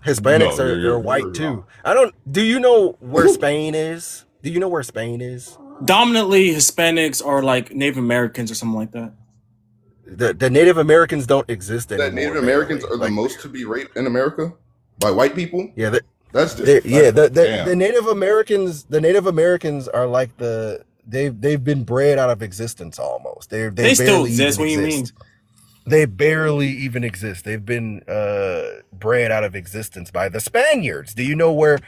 Hispanics No, you're are white wrong. too. Do you know where Spain is? Do you know where Spain is? Dominantly, Hispanics are like Native Americans or something like that. The Native Americans don't exist anymore. That Native Americans are the most to be raped in America by white people? Yeah, that's the Native Americans. The Native Americans are like they've been bred out of existence almost. They still exist. What do you mean? They barely even exist. They've been bred out of existence by the Spaniards. Do you know where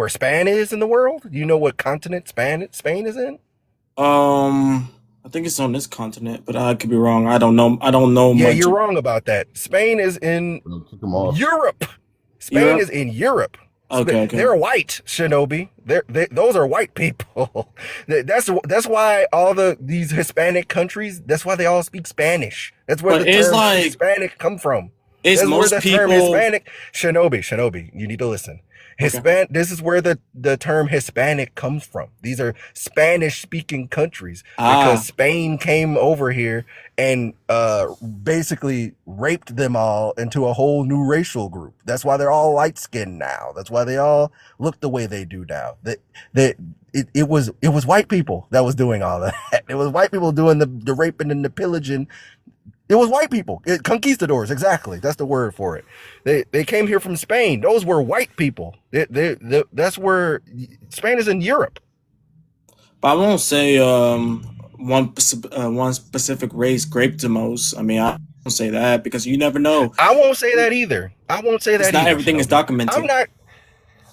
Spain is in the world? Do you know what continent Spain is in? I think it's on this continent, but I could be wrong. I don't know. Yeah, much. you're wrong about that. Spain is in Europe. Spain is in Europe. Okay. They're white, Shinobi. Those are white people. That's why all these Hispanic countries. That's why they all speak Spanish. That's where the term Hispanic come from. That's where the term Hispanic. Shinobi, you need to listen. Okay. This is where the term Hispanic comes from. These are Spanish-speaking countries because Spain came over here and basically raped them all into a whole new racial group. That's why they're all light-skinned now. That's why they all look the way they do now. It was white people that was doing all that. It was white people doing the raping and the pillaging. It was white people. Conquistadors, exactly. That's the word for it. They came here from Spain. Those were white people. That's where Spain is in Europe. But I won't say one specific race raped the most. I mean, I won't say that because you never know. I won't say that either. Not everything is documented.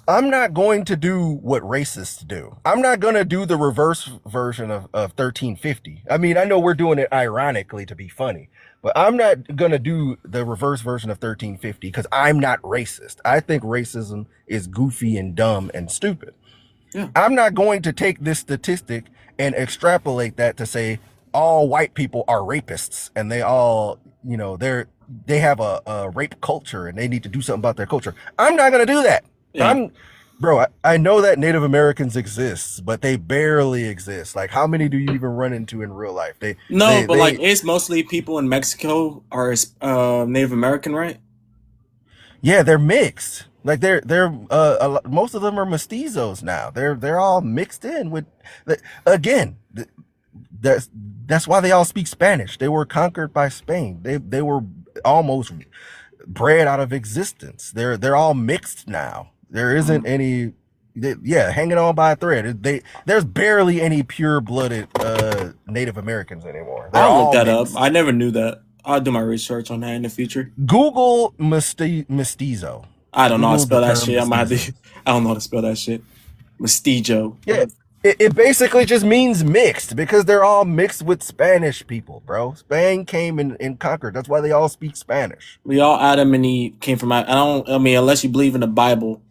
I'm not going to do what racists do. I'm not going to do the reverse version of 1350. I mean, I know we're doing it ironically to be funny, but I'm not going to do the reverse version of 1350 because I'm not racist. I think racism is goofy and dumb and stupid. Yeah. I'm not going to take this statistic and extrapolate that to say all white people are rapists and they all, they have a rape culture and they need to do something about their culture. I'm not going to do that. Yeah. I know that Native Americans exist, but they barely exist. Like, how many do you even run into in real life? It's mostly people in Mexico are Native American, right? Yeah, they're mixed. Like most of them are mestizos now. They're all mixed in with. Again, that's that's why they all speak Spanish. They were conquered by Spain. They were almost bred out of existence. They're all mixed now. There isn't any. Yeah, hanging on by a thread. There's barely any pure-blooded Native Americans anymore. They're I'll look all that up. mixed. I never knew that. I'll do my research on that in the future. Google mestizo. I don't know how to Google the spell that term shit. I'm gonna have mestizo. to. I don't know how to spell that shit. Mestizo. Yeah, it basically just means mixed because they're all mixed with Spanish people, bro. Spain came and conquered. That's why they all speak Spanish. We all Adam and Eve came from. I mean, unless you believe in the Bible.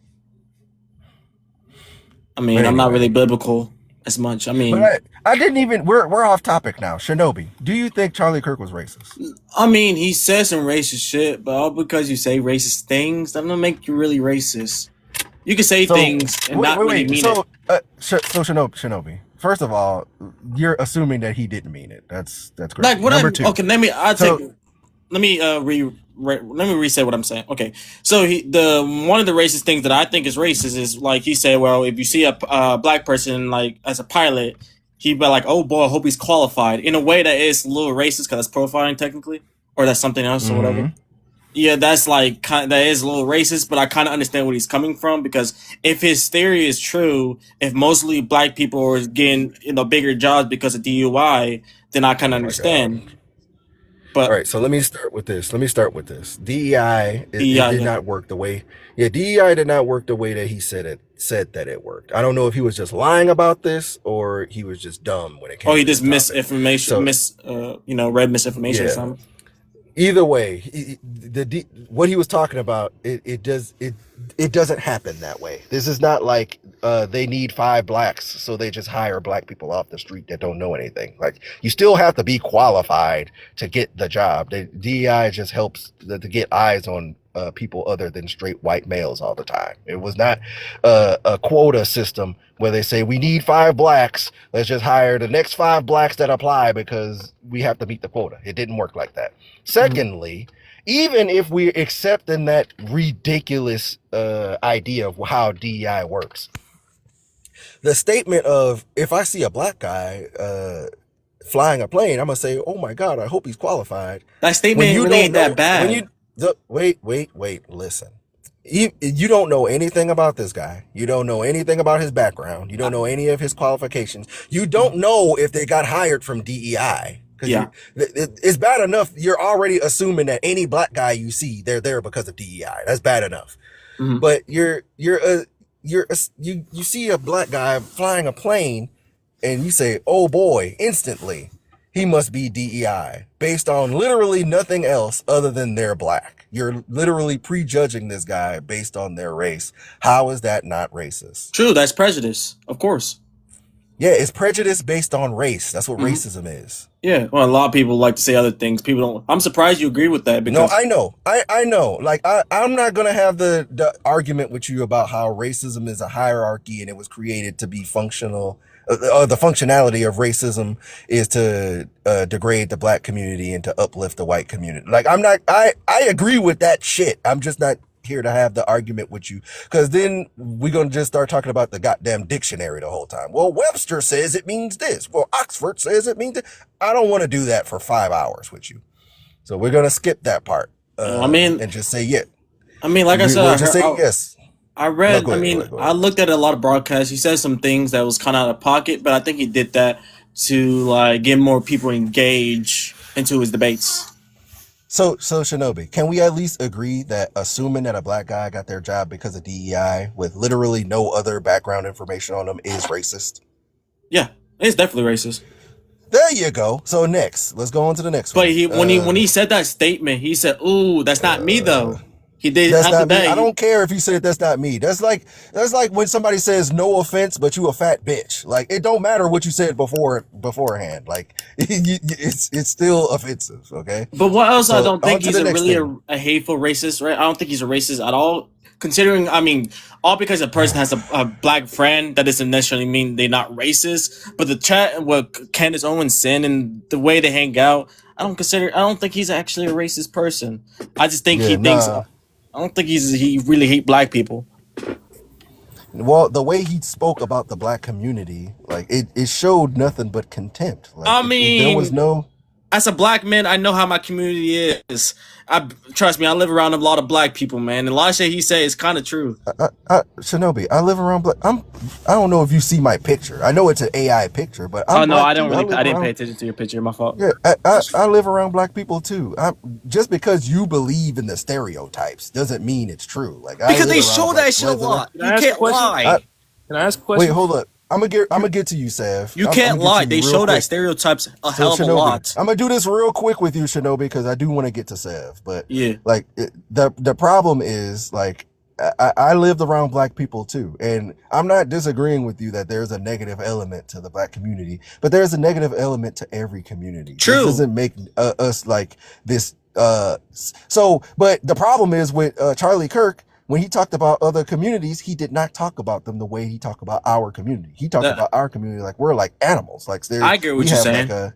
I mean, But I'm not really anyway, biblical as much. I mean, but I didn't even. We're off topic now. Shinobi, do you think Charlie Kirk was racist? he says some racist shit, but all because you say racist things, that don't make you really racist. You can say So things and not really mean it. So Shinobi. First of all, you're assuming that he didn't mean it. That's Like crazy. what? Number two. Okay, let me. So Let me let me reset what I'm saying. Okay, so one of the racist things that I think is racist is like he said, well, if you see a black person like as a pilot, he'd be like, oh boy, I hope he's qualified. In a way that is a little racist because that's profiling technically, or that's something else or whatever. mhm. Yeah, that's like that is a little racist, but I kind of understand where he's coming from because if his theory is true, if mostly black people are getting bigger jobs because of DUI, then I kind of Oh my God. understand. But All right, so let me start with this. DEI, it yeah, did yeah. not work the way. Yeah, DEI did not work the way that he said that it worked. I don't know if he was just lying about this or he was just dumb when it Oh, came he to this just topic. misinformation, So read misinformation or yeah, something. either way, what he was talking about, it doesn't happen that way. This is not like they need 5 blacks, so they just hire black people off the street that don't know anything. Like you still have to be qualified to get the job. The DEI just helps to get eyes on people other than straight white males all the time. It was not a quota system where they say we need 5 blacks. Let's just hire the next 5 blacks that apply because we have to meet the quota. It didn't work like that. Secondly, even if we're accepting that ridiculous idea of how DEI works, the statement of if I see a black guy flying a plane, I'm gonna say, "Oh my God, I hope he's qualified." That When statement you really don't ain't that know, bad. wait, listen. You don't know anything about this guy. You don't know anything about his background. You don't know any of his qualifications. You don't know if they got hired from DEI. Because Yeah. it's bad enough you're already assuming that any black guy you see, they're there because of DEI. That's bad enough. hmm But you see a black guy flying a plane and you say, oh boy, instantly, he must be DEI based on literally nothing else other than they're black. You're literally prejudging this guy based on their race. How is that not racist? True, that's prejudice, of course. Yeah, it's prejudice based on race. That's what hmm racism is. Yeah. Well, a lot of people like to say other things. People don't. I'm surprised you agree with that No, because I know. I know. Like I'm not gonna have the argument with you about how racism is a hierarchy and it was created to be functional. The functionality of racism is to degrade the black community and to uplift the white community. Like I agree with that shit. I'm just not here to have the argument with you because then we're gonna just start talking about the goddamn dictionary the whole time. Well, Webster says it means this. Well, Oxford says it means this. I don't want to do that for 5 hours with you. So we're gonna skip that part I mean, and just say yeah. like I said, We'll just say yes. I No, read. go ahead. Go ahead. Go I ahead. looked at a lot of broadcasts. He said some things that was kind of out of pocket, but I think he did that to like get more people engaged into his debates. So Shinobi, can we at least agree that assuming that a black guy got their job because of DEI with literally no other background information on them is racist? Yeah, it's definitely racist. There you go. So next, let's go on to the next But one. when he said that statement, he said, "Ooh, that's not me though." He did That's after not me. that. I don't care if you said that's not me. That's like when somebody says no offense, but you a fat bitch. Like it don't matter what you said beforehand. Like it's still offensive. Okay. But what else? I So don't on think to he's the a next really thing. a hateful racist, right? I don't think he's a racist at all. Considering, all because a person has a black friend, that doesn't necessarily mean they're not racist. But the chat with Candace Owens sin and the way they hang out, I don't think he's actually a racist person. I just think he Yeah, thinks nah. I don't think he really hate black people. Well, the way he spoke about the black community, like it showed nothing but contempt. Like I there was mean, no. as a black man, I know how my community is. Trust me, I live around a lot of black people, man. And a lot of shit he say is kind of true. Shinobi, I live around black. I don't know if you see my picture. I know it's an AI picture, but Oh I'm no, I black don't too. I really. live I didn't pay around. attention to your picture. My fault. Yeah, I live around black people too. Just because you believe in the stereotypes doesn't mean it's true. Like I Because live they around show black that shit a brethren. lot. Can You I ask a can't question? I, lie. Can I ask a wait, question? hold up. I'm gonna get to you, Sav. You I'm can't gonna get lie. to you They real show that quick. stereotypes a So hell of a Shinobi, lot. I'm gonna do this real quick with you, Shinobi, because I do want to get to Sev. But Yeah. like the problem is like I lived around black people too, and I'm not disagreeing with you that there's a negative element to the black community, but there's a negative element to every community. This True. doesn't make us like this. But the problem is with Charlie Kirk. When he talked about other communities, he did not talk about them the way he talked about our community. He talked about our community like we're like animals. Like I get what we you're have saying. like a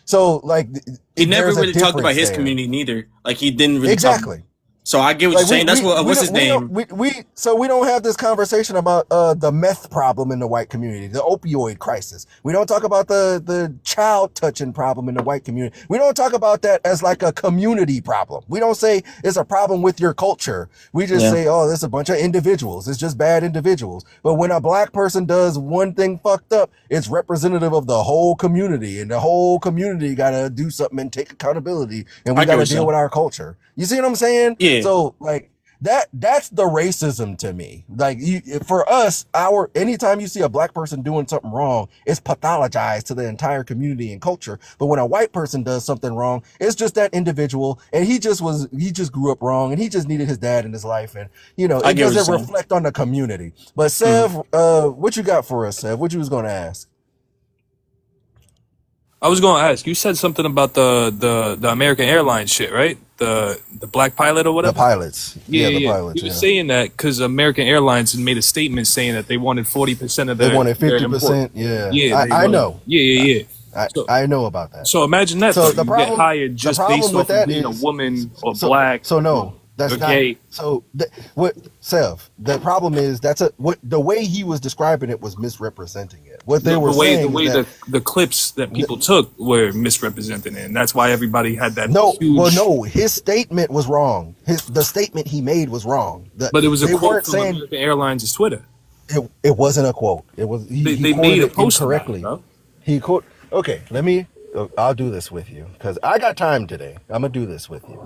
so like He never there's a really talked about difference his there. community neither. Like he didn't really talk. Exactly. So I get what Like you're saying. That's what. What's his name? we don't have this conversation about the meth problem in the white community, the opioid crisis. We don't talk about the child touching problem in the white community. We don't talk about that as like a community problem. We don't say it's a problem with your culture. We just say, oh, there's a bunch of individuals. It's just bad individuals. But when a black person does one thing fucked up, it's representative of the whole community, and the whole community gotta do something and take accountability, and we gotta deal with our culture. You see what I'm saying? Yeah. So like that's the racism to me. Like for us, anytime you see a black person doing something wrong, it's pathologized to the entire community and culture. But when a white person does something wrong, it's just that individual, and he just grew up wrong, and he just needed his dad in his life, and it doesn't reflect on the community. But Sev, what you got for us, Sev? What you was gonna ask? I was going to ask. You said something about the American Airlines shit, right? The black pilot or whatever. The pilots, the pilots. He was saying that because American Airlines had made a statement saying that they wanted 40% of their. They wanted 50%. Yeah, I know. Yeah. I know about that. So imagine that. So you get hired just based off of being a woman or black. So no, that's not. Gay. So what, Sev? The problem is the way he was describing it was misrepresenting it. What they were saying, the way the clips that people took were misrepresented, and that's why everybody had that. No, his statement was wrong. The statement he made was wrong. But it was a quote from American Airlines' Twitter. It wasn't a quote. It was they made a post incorrectly. He quote. Okay, I'll do this with you because I got time today. I'm gonna do this with you.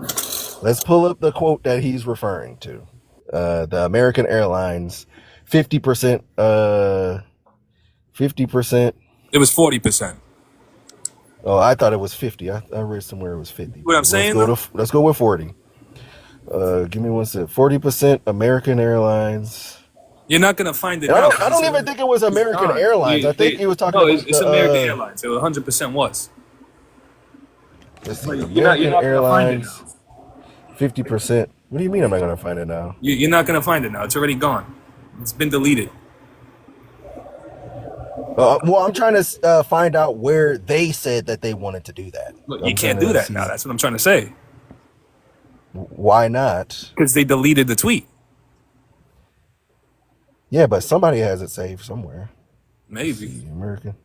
Let's pull up the quote that he's referring to. The American Airlines, 50%. 50%. It was 40%. Oh, I thought it was 50. I read somewhere it was 50. What I'm saying? Let's go with 40. Give me one sec. 40% American Airlines. You're not gonna find it. I don't even think it was American Airlines. I think he was talking about. It's American Airlines. It 100% was. Let's see. American Airlines. 50%. What do you mean I'm not going to find it now? You're not going to find it now. It's already gone. It's been deleted. Well, I'm trying to find out where they said that they wanted to do that. Look, you can't do that now. That's what I'm trying to say. Why not? Because they deleted the tweet. Yeah, but somebody has it saved somewhere. Maybe. American.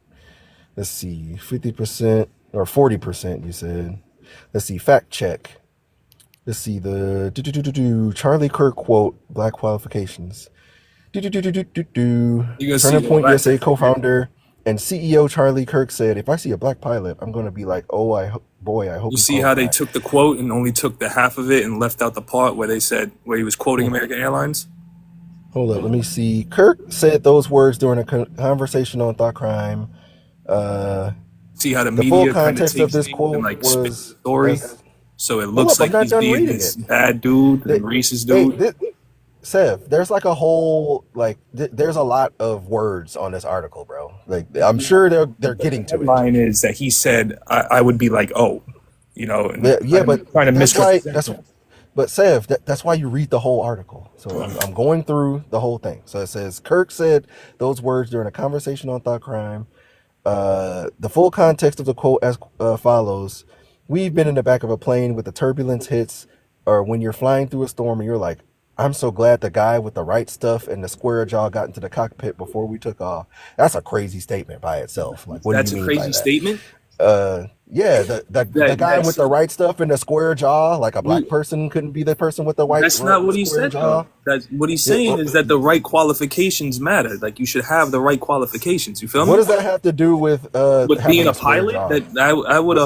Let's see. 50% or 40%, you said. Let's see. Fact check. Let's see the Charlie Kirk quote, black qualifications. Turning Point USA co-founder and CEO Charlie Kirk said, if I see a black pilot, I'm going to be like, oh, I hope you see how they took the quote and only took the half of it and left out the part where he was quoting American Airlines? Hold up, let me see. Kirk said those words during a conversation on Thought Crime. See how the media full context of this quote and, like, was spit the story? So it looks like he's being this bad dude and racist dude. Sev, there's like a whole there's a lot of words on this article, bro. Like I'm sure they're getting to it. The line is that he said I would be like, oh, but trying to misrepresent. But Sev, that's why you read the whole article. So I'm going through the whole thing. So it says Kirk said those words during a conversation on Thought Crime. The full context of the quote as follows. We've been in the back of a plane with the turbulence hits or when you're flying through a storm and you're like, I'm so glad the guy with the right stuff and the square jaw got into the cockpit before we took off. That's a crazy statement by itself. Like, what do That's you a mean by crazy that? statement. Yeah, the guy with That's the right stuff and the square jaw, like a black person couldn't be the person with the that's not what he square said though. jaw. That what he's Yeah, saying is that the right qualifications matter. Like you should have the right qualifications. You feel what me? does that have to do with With having being a a square pilot, jaw? that I would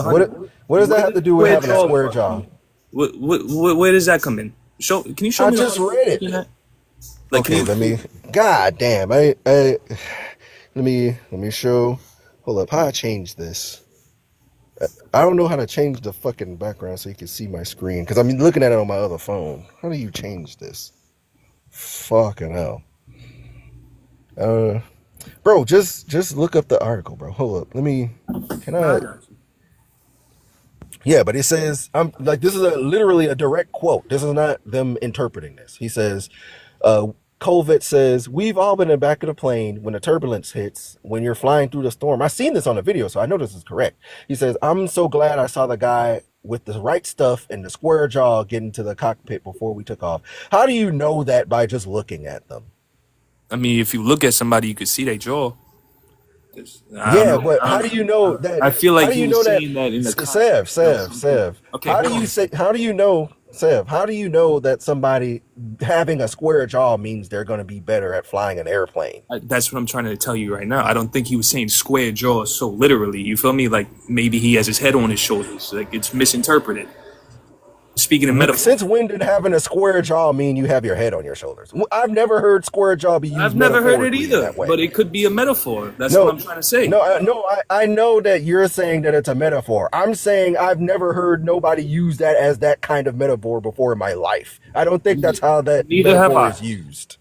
What does that have to do with square having a jaw square from? jaw? Where does that come in? Can you show I me? just read it. Like, Okay, let me. God damn, let me show. Hold up, how I change this? I don't know how to change the fucking background so you can see my screen because I'm looking at it on my other phone. How do you change this? Fucking hell. Bro, just look up the article, bro. Hold up. Can I? Yeah, but it says, I'm like, this is literally a direct quote. This is not them interpreting this. He says, uh, Colvett says, we've all been in the back of the plane when the turbulence hits, when you're flying through the storm. I've seen this on a video, so I know this is correct. He says, I'm so glad I saw the guy with the right stuff and the square jaw get into the cockpit before we took off. How do you know that by just looking at them? I mean, if you look at somebody, you could see their jaw. Yeah, but how do you know that? I feel How like do he you was know that? saying that in the Sev. Okay, How do you say? How do you know, Sev? How do you know that somebody having a square jaw means they're going to be better at flying an airplane? That's what I'm trying to tell you right now. I don't think he was saying square jaw so literally. You feel me? Like maybe he has his head on his shoulders. Like it's misinterpreted. Speaking of metaphor, Since when did having a square jaw mean you have your head on your shoulders? I've never heard square jaw be used. I've never heard it metaphorically in either. that way. But it could be a metaphor. That's what I'm trying to say. I know that you're saying that it's a metaphor. I'm saying I've never heard nobody use that as that kind of metaphor before in my life. I don't think that's how that metaphor is used.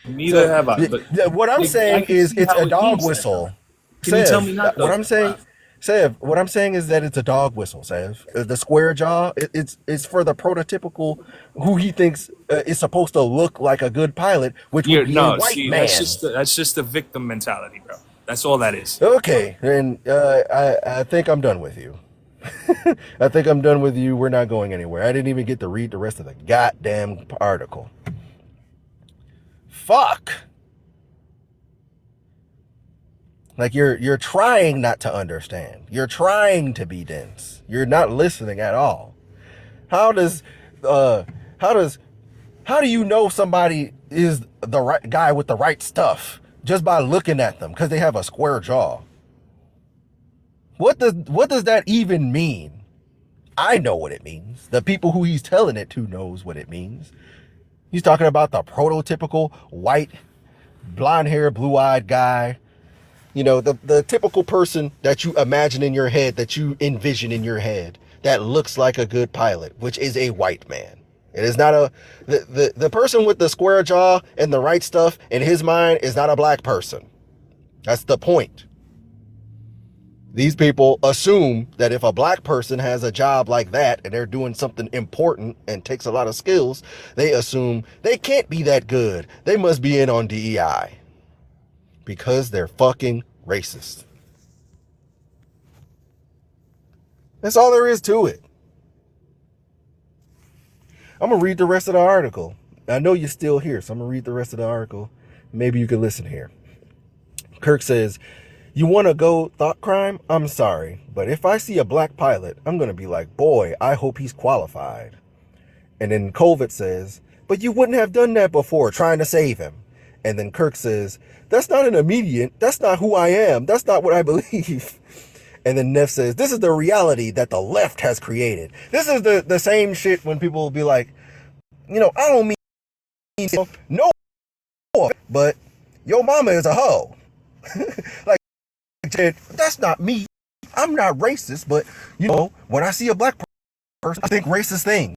Neither have I. But What I'm saying is it's a dog whistle. Can you tell me not though? What I'm saying is that it's a dog whistle, Sev. The square jaw, it's for the prototypical who he thinks is supposed to look like a good pilot, which would be a white man. That's just the victim mentality, bro. That's all that is. Okay, then I think I'm done with you. I think I'm done with you. We're not going anywhere. I didn't even get to read the rest of the goddamn article. Fuck. Like you're trying not to understand. You're trying to be dense. You're not listening at all. How do you know somebody is the right guy with the right stuff just by looking at them because they have a square jaw? What does that even mean? I know what it means. The people who he's telling it to knows what it means. He's talking about the prototypical white, blonde hair, blue-eyed guy. You know, the typical person that you imagine in your head, that you envision in your head, that looks like a good pilot, which is a white man. It is not the person with the square jaw and the right stuff in his mind is not a black person. That's the point. These people assume that if a black person has a job like that and they're doing something important and takes a lot of skills, they assume they can't be that good. They must be in on DEI. Because they're fucking racist. That's all there is to it. I'm going to read the rest of the article. I know you're still here, so I'm going to read the rest of the article. Maybe you can listen here. Kirk says, you want to go thought crime? I'm sorry, but if I see a black pilot, I'm going to be like, boy, I hope he's qualified. And then Colvett says, but you wouldn't have done that before, trying to save him. And then Kirk says, that's not an immediate. That's not who I am. That's not what I believe. And then Neff says, this is the reality that the left has created. This is the same shit when people will be like, you know, I don't mean no, but your mama is a hoe. Like, that's not me. I'm not racist, but, you know, when I see a black person, I think racist things.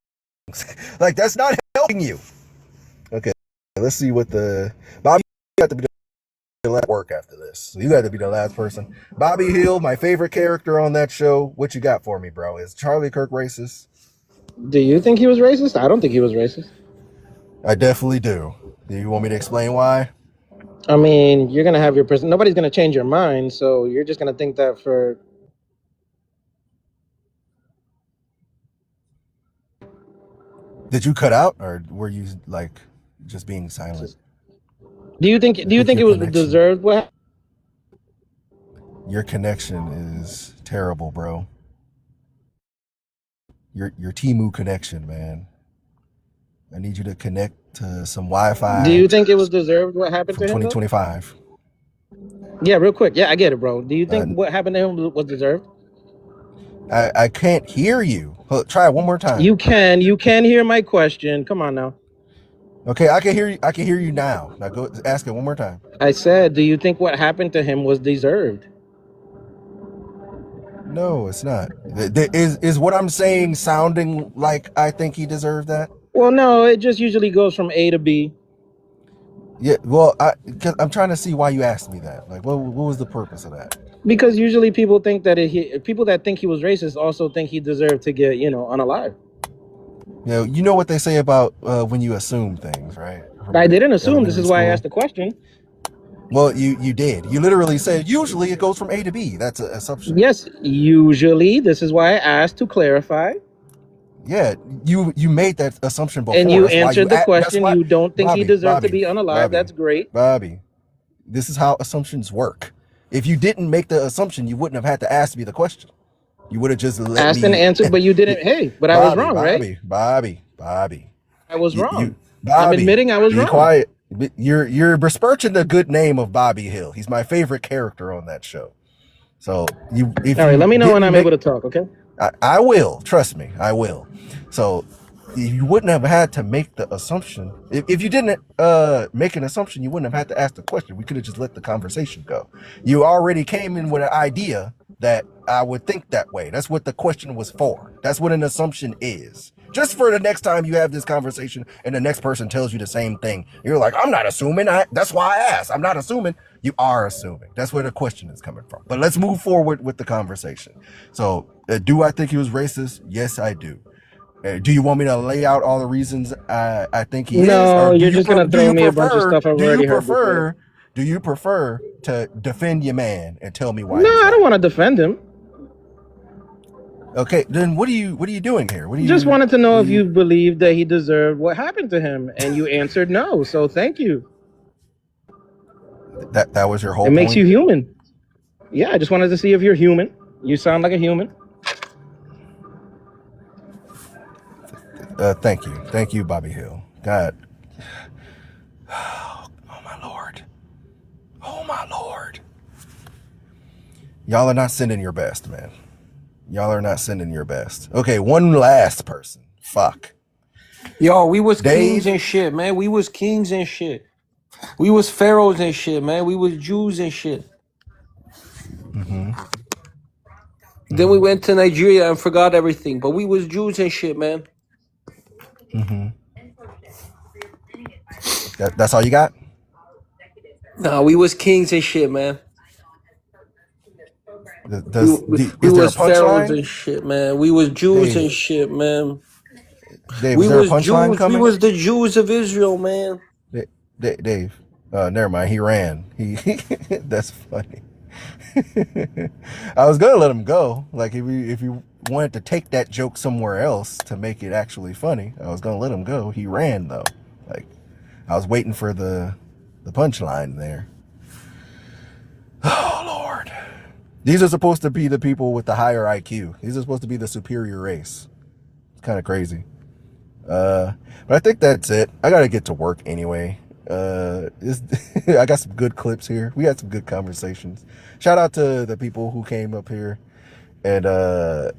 Like, that's not helping you. Okay, let's see what Bobby, you have to be the last work after this. So you got to be the last person. Bobby Hill, my favorite character on that show. What you got for me, bro? Is Charlie Kirk racist? Do you think he was racist? I don't think he was racist. I definitely do. Do you want me to explain why? I mean, you're gonna have your person. Nobody's gonna change your mind, so you're just gonna think that for. Did you cut out, or were you like just being silent? Do you think I think it your was connection, deserved? What? your connection is terrible, bro. Your Timu connection, man. I need you to connect to some Do Wi-Fi you think it was deserved? What happened from to him though? 2025. Yeah, real quick. Yeah, I get it, bro. Do you Uh, think what happened to him was deserved? I can't hear you. Try it one more time. You can hear my question. Come on now. Okay, I can hear you. I can hear you now. Now go ask it one more time. I said, do you think what happened to him was deserved? No, it's not. Is what I'm saying sounding like I think he deserved that? Well, no, it just usually goes from A to B. Yeah. Well, cause I'm trying to see why you asked me that. Like, what was the purpose of that? Because usually people think that people that think he was racist also think he deserved to get, unalive. You know what they say about when you assume things, right? From I didn't assume. This elementary is why I school. asked the question. Well, you did. You literally said usually it goes from A to B. That's an assumption. Yes, usually. This is why I asked to clarify. Yeah, you made that assumption before. And you That's why answered the that's question. why, You don't think he deserved to be unalive. Bobby, That's great. Bobby, this is how assumptions work. If you didn't make the assumption, you wouldn't have had to ask me the question. You would have just Asked and answered, but you didn't. Hey, but I was wrong, right? Bobby. I was wrong. Bobby, I'm admitting I was be wrong. quiet. You're besmirching the good name of Bobby Hill. He's my favorite character on that show. So all right, let me know when I'm able to talk, okay? I will. Trust me, I will. So you wouldn't have had to make the assumption. If you didn't make an assumption, you wouldn't have had to ask the question. We could have just let the conversation go. You already came in with an idea that I would think that way. That's what the question was for. That's what an assumption is. Just for the next time you have this conversation and the next person tells you the same thing, you're like, I'm not assuming. That's why I asked. I'm not assuming. You are assuming. That's where the question is coming from. But let's move forward with the conversation. So, do I think he was racist? Yes, I do. Do you want me to lay out all the reasons I think he is? No, you're just gonna throw me a bunch of stuff I've already heard before. Do you prefer to defend your man and tell me why? No, I don't want to defend him. Okay, then what are you doing here? Just wanted to know if you believe that he deserved what happened to him, and you answered no. So thank you. That was your whole point? It makes point? you human. Yeah, I just wanted to see if you're human. You sound like a human. Thank you, Bobby Hill. God, oh my lord, y'all are not sending your best, man. Y'all are not sending your best. Okay, one last person. Fuck. Yo, we was kings and shit, man. We was kings and shit. We was pharaohs and shit, man. We was Jews and shit. Mm-hmm. Then we went to Nigeria and forgot everything. But we was Jews and shit, man. Mm-hmm. That's all you got? Nah, we was kings and shit, man. We was pharaohs and shit, man. We was Jews and shit, man. Dave, we was Jews. Coming? We was the Jews of Israel, man. Dave, never mind. He ran. That's funny. I was gonna let him go. Like if you wanted to take that joke somewhere else to make it actually funny, I was gonna let him go. He ran though. Like I was waiting for the punchline there. Oh Lord. These are supposed to be the people with the higher IQ. These are supposed to be the superior race. It's kind of crazy. But I think that's it. I gotta get to work anyway. I got some good clips here. We had some good conversations. Shout out to the people who came up here and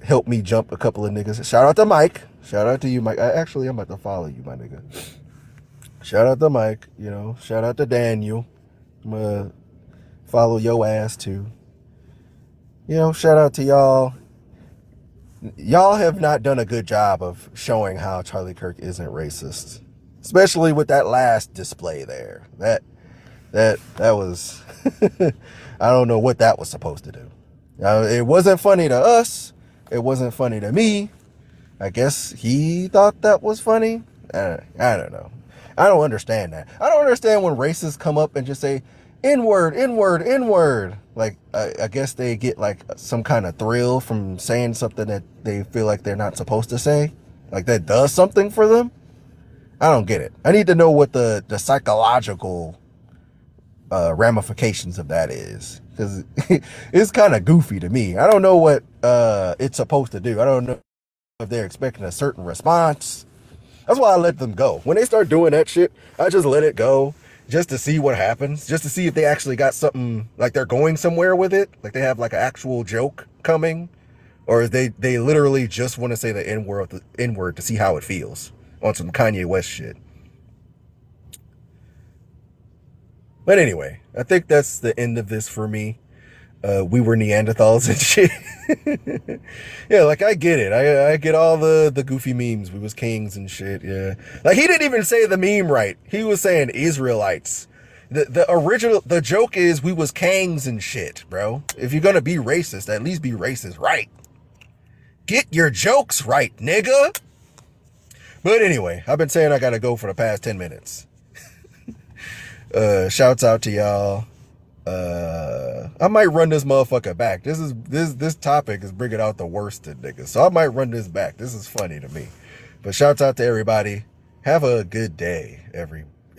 helped me jump a couple of niggas. Shout out to Mike. Shout out to you, Mike. I'm about to follow you, my nigga. Shout out to Mike. Shout out to Daniel. I'm gonna follow your ass too. Shout out to y'all. Y'all have not done a good job of showing how Charlie Kirk isn't racist, especially with that last display there. That was, I don't know what that was supposed to do. It wasn't funny to us. It wasn't funny to me. I guess he thought that was funny. I don't know. I don't understand that. I don't understand when racists come up and just say, N-word, N-word, N-word. Like, I guess they get like some kind of thrill from saying something that they feel like they're not supposed to say. Like that does something for them. I don't get it. I need to know what the psychological ramifications of that is, because it's kind of goofy to me. I don't know what it's supposed to do. I don't know if they're expecting a certain response. That's why I let them go. When they start doing that shit, I just let it go just to see what happens, just to see if they actually got something, like they're going somewhere with it, like they have like an actual joke coming, or is they literally just want to say the N-word to see how it feels on some Kanye West shit. But anyway, I think that's the end of this for me. We were Neanderthals and shit. Yeah, like I get it. I get all the goofy memes. We was kings and shit. Yeah, like he didn't even say the meme right. He was saying Israelites. The original, the joke is we was kangs and shit, bro. If you're gonna be racist, at least be racist right. Get your jokes right, nigga. But anyway, I've been saying I gotta go for the past 10 minutes. Shouts out to y'all. I might run this motherfucker back. This topic is bringing out the worst in niggas, so I might run this back. This is funny to me. But shouts out to everybody. Have a good day, everybody.